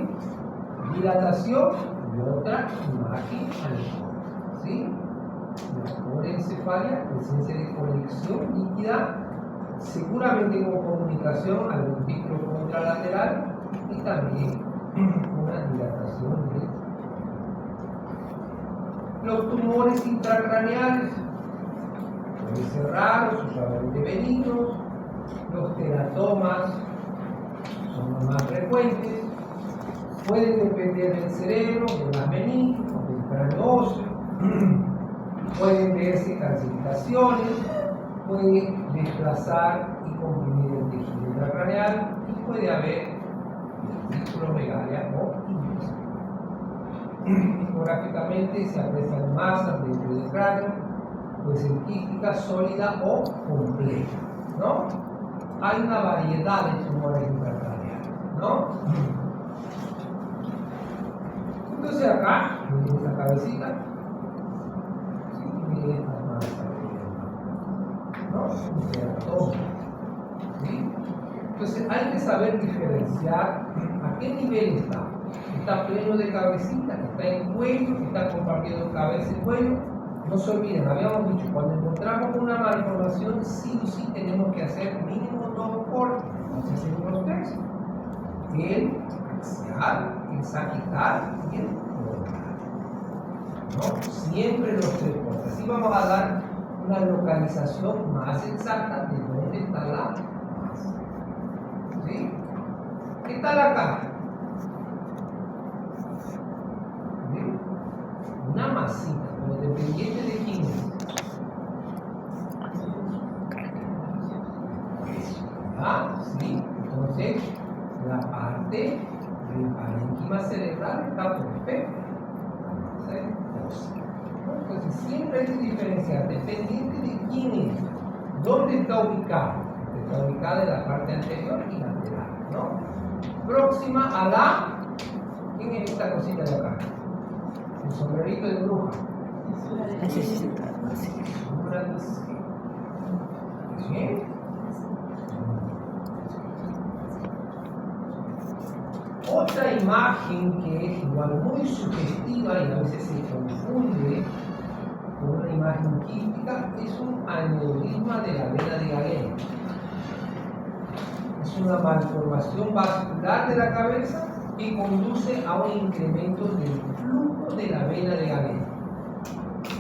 dilatación y otra imagen anecoica, ¿sí? La porencefalia, presencia de conexión líquida, seguramente con comunicación al ventículo contralateral y también una dilatación de los tumores intracraneales. Pueden ser raros, usualmente benignos. Los teratomas son los más frecuentes. Pueden depender del cerebro, de las meninges, del cráneo óseo. Pueden verse calcificaciones, puede desplazar y comprimir el tejido intracraneal y puede haber ciclomegalia o inversión. Ecográficamente se aprecian masas dentro del cráneo, puede ser quística, sólida o compleja, ¿no? Hay una variedad de tumores intracraneales, ¿no? Entonces acá, miren esta cabecita, sí, miren estas masas, ¿no? Un teratoma, ¿sí? Entonces hay que saber diferenciar a qué nivel está. Está pleno de cabecita, está en cuello, está compartiendo cabeza y cuello. No se olviden, habíamos dicho, cuando encontramos una malformación, sí o sí tenemos que hacer mínimo 2 cortes, no se hacen los 3. El axial, el sagital y el coronal, ¿no? Siempre los 3 cortes. Así vamos a dar una localización más exacta de dónde está la masa. ¿Sí? ¿Qué tal acá? ¿Sí? Una masita, pero dependiente de quién es. ¿Ah? ¿Sí? Entonces, la parte del parénquima cerebral está perfecta. Entonces, siempre hay que diferenciar, dependiente de quién es, dónde está ubicado. Está ubicada en la parte anterior y lateral, ¿no? Próxima a la. ¿Quién es esta cosita de acá? El sombrerito de bruja. Necesito. ¿Bien? Otra imagen que es igual muy sugestiva y a veces se confunde con una imagen quística es un aneurisma de la vena de Galeno. Es una malformación vascular de la cabeza que conduce a un incremento del flujo de la vena de Galeno.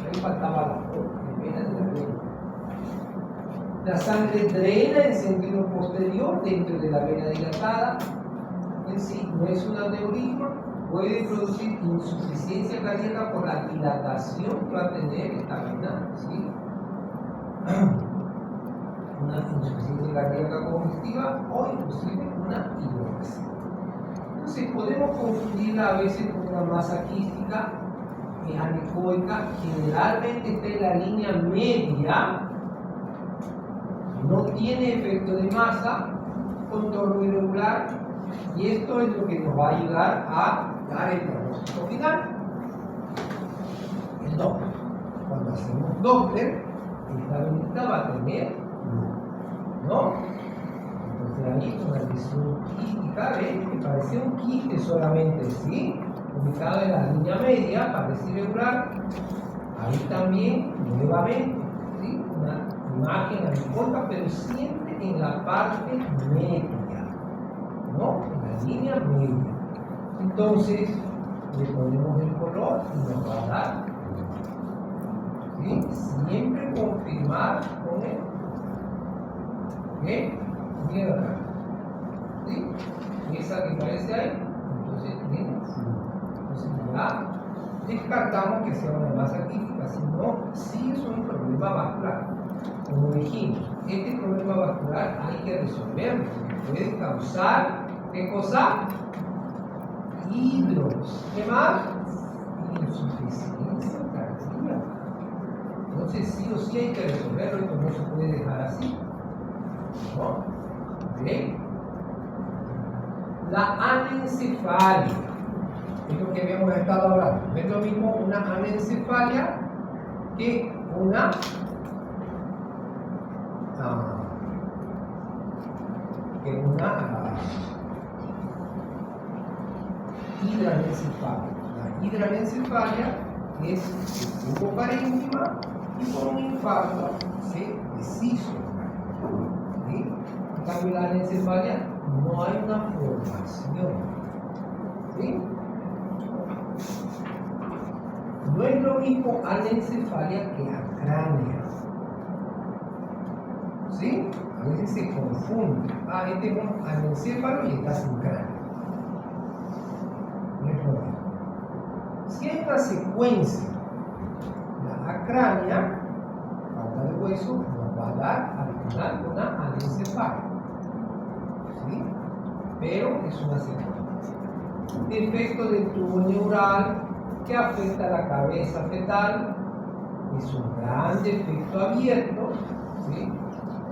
Ahí faltaba la vena de Galeno. La sangre drena en sentido posterior dentro de la vena dilatada. En sí no es un aneurisma, puede producir insuficiencia cardíaca por la dilatación que va a tener esta vena, ¿sí? Una insuficiencia cardíaca congestiva o inclusive una hidroxia. Entonces podemos confundirla a veces con una masa quística anecoica, generalmente está en la línea media, no tiene efecto de masa, contorno irregular. Y esto es lo que nos va a ayudar a dar el pronóstico final. El Doppler. Cuando hacemos Doppler, esta venita va a tener luz, ¿no? Entonces ahí una lesión quística, ¿ven? Que parece un quiste solamente, ¿sí? Ubicado en la línea media, parece irregular. Ahí también, nuevamente, ¿sí? Una imagen anecoica, pero siempre en la parte media, ¿no? En la línea media. Entonces, le ponemos el color y nos va a dar. ¿Sí? Siempre confirmar con él. ¿Qué? Miren acá. ¿Sí? Esa que aparece ahí. Entonces, miren. Entonces, ya descartamos que sea una masa quística. Si no, sí es un problema vascular. Como dijimos, este problema vascular hay que resolverlo. Puede causar, ¿qué cosa? Hidros. ¿Qué más? Insuficiencia cardíaca. Entonces sí o sí hay que resolverlo, esto no se puede dejar así, ¿no? ¿Okay? La anencefalia es lo que habíamos estado hablando. No es lo mismo una anencefalia que una hidranencefalia. La hidranencefalia es el tubo parénquima y por un infarto se deshizo el cráneo. ¿Sí? En cambio, la anencefalia no hay una formación. ¿Sí? No es lo mismo anencefalia que acránea. ¿Sí? A veces se confunde. Ah, este es un anencéfalo y está sin cráneo. No es lo mismo. Si hay una secuencia, la acránea, falta de hueso, nos va a dar al final una anencefalia. ¿Sí? Pero es una secuencia. Defecto del tubo neural que afecta a la cabeza fetal, es un gran defecto abierto, ¿sí?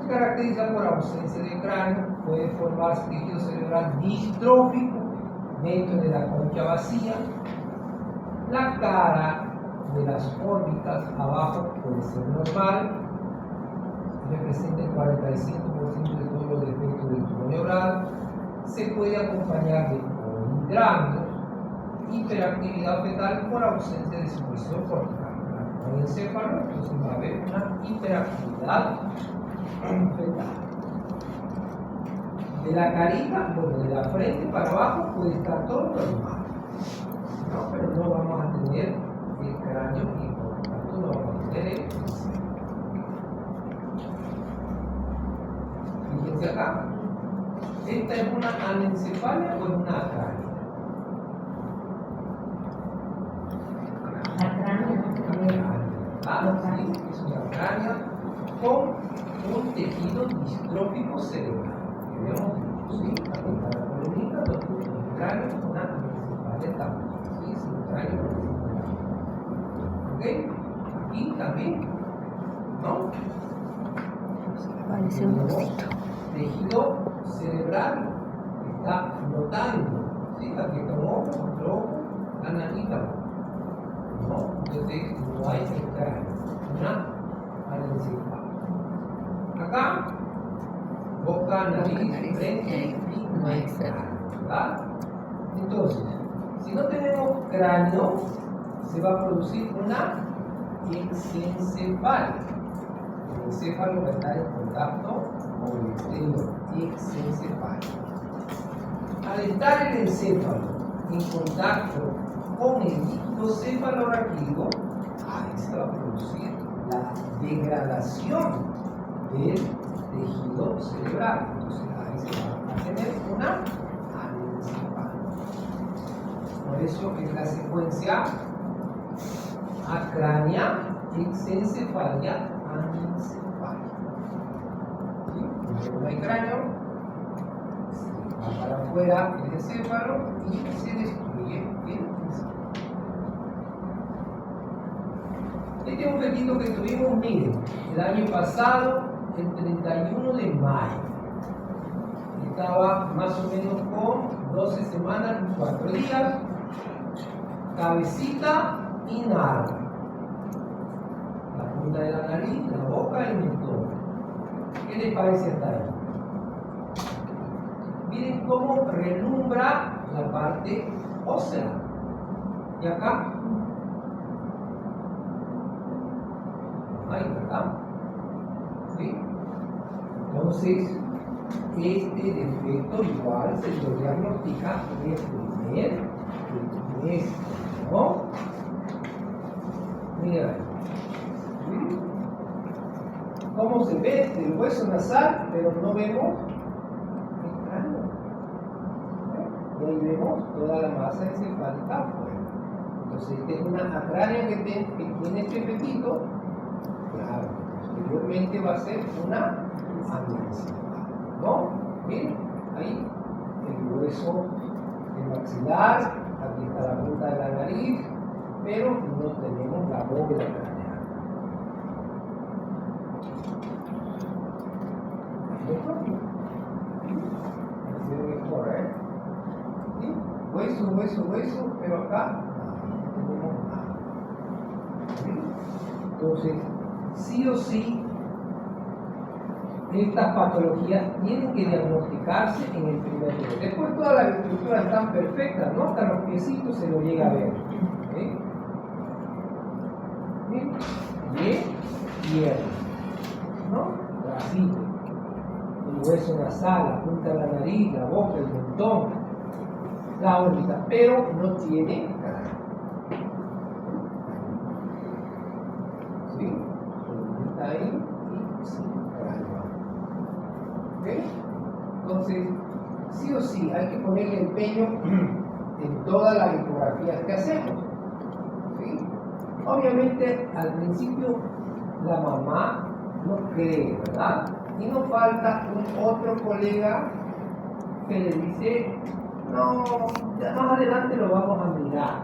Se caracteriza por ausencia de cráneo, puede formarse tejido cerebral distrófico dentro de la concha vacía, la cara de las órbitas abajo puede ser normal, representa el 45% de todos los defectos del tubo neural, se puede acompañar de polidramios, hiperactividad fetal por ausencia de secreción cortical. Con el encéfalo, entonces va a haber una hiperactividad fetal. De la carita, bueno, de la frente para abajo puede estar todo normal, ¿no? Pero no vamos a tener el cráneo y por lo tanto no vamos a tener el encéfalo. Fíjense acá, ¿esta es una anencefalia o es una acránea? Sí, es una acránea con un tejido distrófico cerebral. Que vemos, ¿sí? Aquí está la columnita, los puntos del cráneo, una anencefalia también. ¿Sí? Es un cráneo con ¿ok? Aquí también, ¿no? Parece un osito. Tejido cerebral que está flotando. ¿Sí? Aquí está un ojo, otro ojo, la nanita. ¿No? Entonces no hay el cráneo, una anencefalia. Acá, boca, nariz, frente y no hay cráneo, ¿verdad? Entonces, si no tenemos cráneo, se va a producir una exencefalia. El encéfalo va a estar en contacto con el exterior, exencefalia. Al estar el encéfalo en contacto con el líquido cefalorraquídeo, ahí se va a producir la degradación del tejido cerebral. Entonces ahí se va a tener una anencefalia. Por eso es la secuencia acránea, exencefalia, anencefalia. ¿Sí? Primero no hay cráneo, va para afuera el encéfalo y se destruye el encéfalo. Este es un fetito que tuvimos, miren, el año pasado, el 31 de mayo. Estaba más o menos con 12 semanas y 4 días, cabecita y nada. La punta de la nariz, la boca y el mentón. ¿Qué les parece hasta ahí? Miren cómo relumbra la parte ósea. Y acá, ahí, ¿verdad? ¿Sí? Entonces, este defecto igual se lo diagnostica en el primer trimestre, ¿no? Mira ahí. ¿Sí? ¿Cómo se ve el hueso nasal? Pero no vemos el cráneo. Y ahí vemos toda la masa encefálica afuera. Entonces, esta es una acránea que tiene este fetito. Claro, posteriormente va a ser una anencefalia, ¿no? Miren, ahí el hueso del maxilar, aquí está la punta de la nariz, pero no tenemos la bóveda craneal. Se ve mejor, ¿eh? ¿Sí? Hueso, pero acá no tenemos nada. ¿Sí? Entonces, sí o sí, estas patologías tienen que diagnosticarse en el primer nivel. Después todas las estructuras están perfectas, ¿no? Hasta los piecitos se lo llega a ver. ¿Sí? Bien, pierna, ¿no? Bracito, el hueso nasal, la punta de la nariz, la boca, el mentón, la órbita, pero no tiene cráneo. ¿Sí? Está ahí y sin cráneo. ¿Ok? Entonces, sí o sí, hay que ponerle empeño en todas las ecografías que hacemos. ¿Sí? Obviamente, al principio, la mamá no cree, ¿verdad? Y no falta un otro colega que le dice, no, ya más adelante lo vamos a mirar.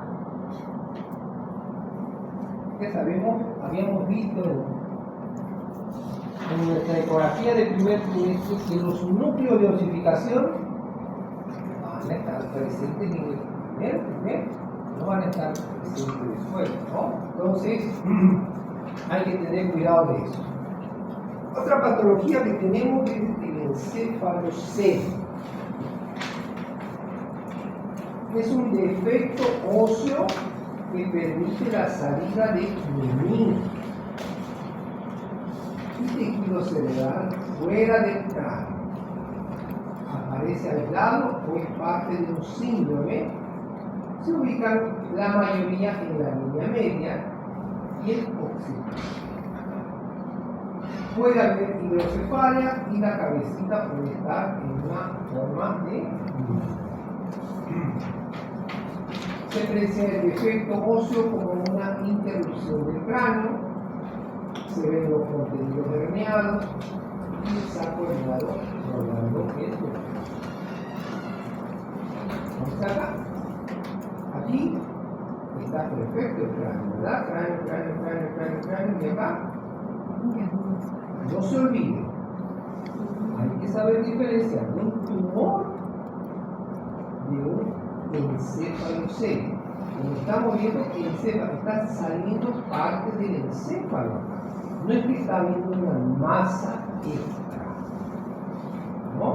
Que sabemos, habíamos visto en nuestra ecografía de primer trimestre que los núcleos de osificación van a estar presentes en el primer trimestre, no van a estar presentes después, ¿no? Entonces, hay que tener cuidado de eso. Otra patología que tenemos es el encefalocele. Es un defecto óseo que permite la salida de meninges y tejido cerebral fuera del cráneo. Aparece aislado o es parte de un síndrome. Se ubican la mayoría en la línea media y el occipital. Puede haber hidrocefalia y la cabecita puede estar en una forma de se aprecia el defecto óseo como una interrupción del cráneo, se ven los contenidos herniados y el saco herniado rodando esto. Vamos acá. Aquí está perfecto el cráneo, ¿verdad? Cráneo, y acá. No se olvide, hay que saber diferenciar un tumor de un encefalocele. Como estamos viendo, el encéfalo está saliendo parte del encéfalo. No es que está viendo una masa extra. ¿No?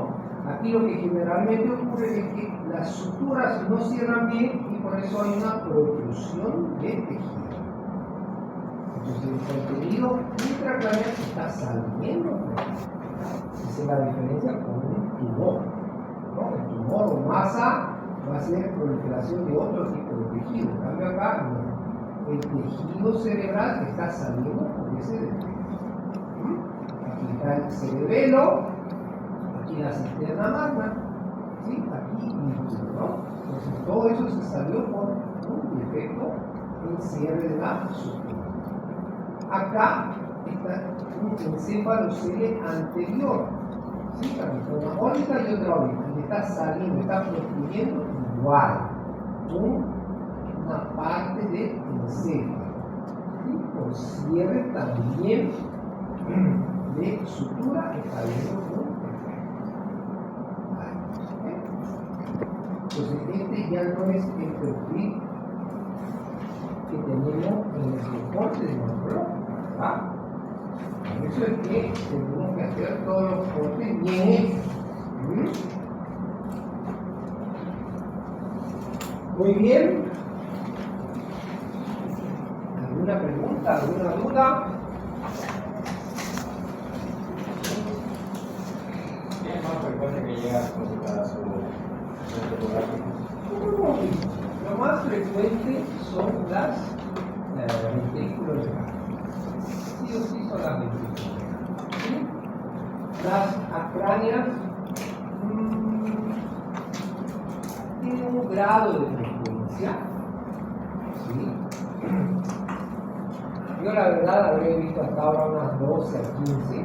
Aquí lo que generalmente ocurre es que las suturas no cierran bien y por eso hay una protrusión de tejido. Entonces el contenido intracraneal está saliendo. Esa es la diferencia con un tumor. ¿No? El tumor o masa va a ser proliferación de otro tipo de tejido. En cambio acá, no. El tejido cerebral está saliendo por ese defecto. Aquí está el cerebelo, aquí la cisterna magna, ¿sí? Aquí líquido, ¿no? Entonces todo eso se salió por un defecto en cierre de la sutura. Acá está un encefalocele anterior, ¿sí? Una órbita y otra órbita, y está saliendo, está construyendo igual una parte del encéfalo, ¿sí? Por cierre también de sutura está viendo un defecto. Entonces este ya no es el perfil que tenemos en el reporte de neurológico. Por eso es que tenemos que hacer todos los cortes bien hechos. Muy bien. ¿Alguna pregunta? ¿Alguna duda? ¿Qué es más frecuente que llega a consultar su fotográfico? Lo más frecuente son las ventrículos legales. Sí o sí son las ventrículos legales. ¿Sí? Las acráneas tienen un grado de frecuencia. ¿Sí? Yo la verdad habré visto hasta ahora unas 12 a 15. ¿Sí?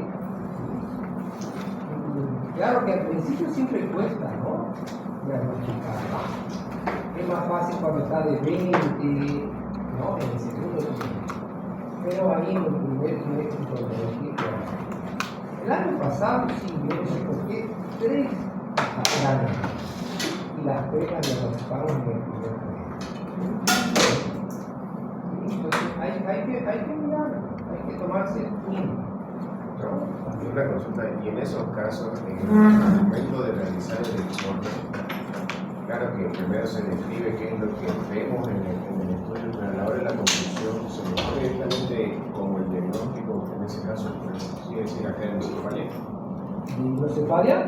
Claro que al principio siempre cuesta, ¿no? Diagnosticarla. Es más fácil cuando está de 20, ¿no? En el segundo trimestre. Pero ahí en el primer trimestre el año pasado, sí, yo no sé por qué, 3 acráneas. Y las 3 las diagnosticaron en el primer trimestre. Entonces hay que mirar, hay que tomarse el tiempo. Y una consulta, y en esos casos, en el momento de realizar el informe, claro que primero se describe qué es lo que vemos en el estudio, pero a la hora de la conclusión se nos pone directamente como el diagnóstico, en ese caso, pues, quiere decir acá en nuestro país. ¿Hidrocefalia?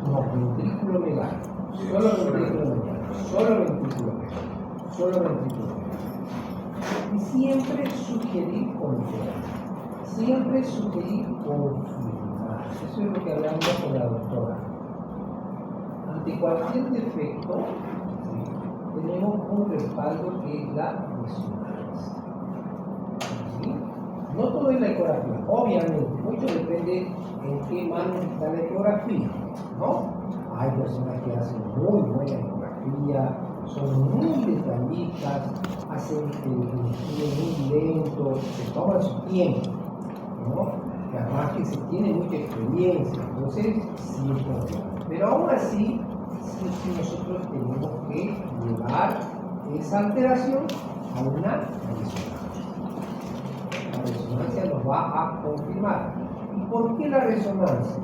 No, ventrículo legal. Solo ventrículo legal. Solo ventrículo legal. Solo ventrículo legal. Y siempre sugerir control. Siempre sugerir confirmar. Eso es lo que hablamos con la doctora. Ante cualquier defecto, ¿sí?, tenemos un respaldo que es la resonancia. ¿Sí? No todo es la ecografía, obviamente, mucho depende en qué mano está la ecografía, ¿no? Hay personas que hacen muy buena ecografía, son muy detallistas, hacen el estudio muy lento, se toman su tiempo, ¿no? Y además que se tiene mucha experiencia, entonces sí es confiable. Pero aún así, sí nosotros tenemos que llevar esa alteración a una resonancia. La resonancia nos va a confirmar. ¿Y por qué la resonancia?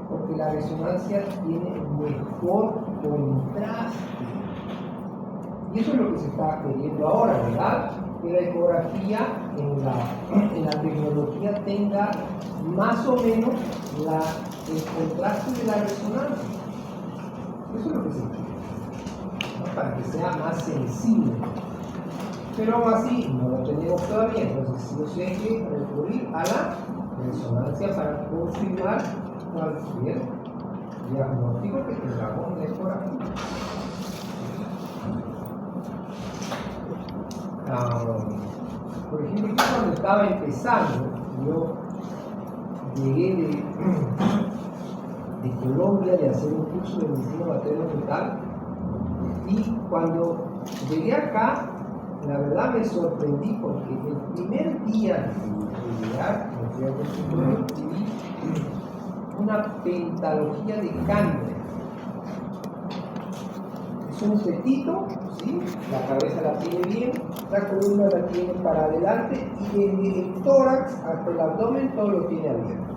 Porque la resonancia tiene mejor contraste. Y eso es lo que se está queriendo ahora, ¿verdad? Que la ecografía en la tecnología tenga más o menos el contraste de la resonancia. Eso es lo que se quiere, ¿no? Para que sea más sensible. Pero aún así no lo tenemos todavía, entonces sí o sí hay que recurrir a la resonancia para confirmar cualquier diagnóstico que tengamos en la ecografía. Por ejemplo, yo cuando estaba empezando, yo llegué de Colombia de hacer un curso de medicina materno-fetal, y cuando llegué acá, la verdad me sorprendí porque el primer día de llegar, me fui a consultorio y vi una pentalogía de cáncer. Es un fetito, ¿sí? La cabeza la tiene bien, la columna la tiene para adelante y desde el tórax hasta el abdomen todo lo tiene abierto.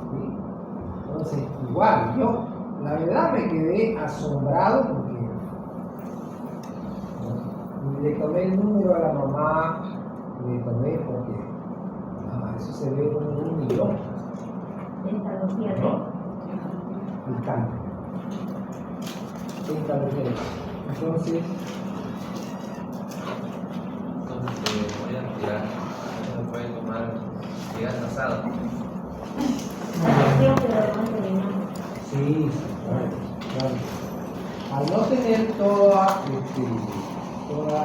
¿Sí? Entonces, igual, yo la verdad me quedé asombrado porque le tomé el número a la mamá, le tomé porque eso se ve como un millón. Pentalogía de... ¿No? El cáncer. Pentalogía. Entonces, voy a retirar. No se puede tomar días pasados. Creo que lo demás terminamos. sí, claro. Al no tener toda la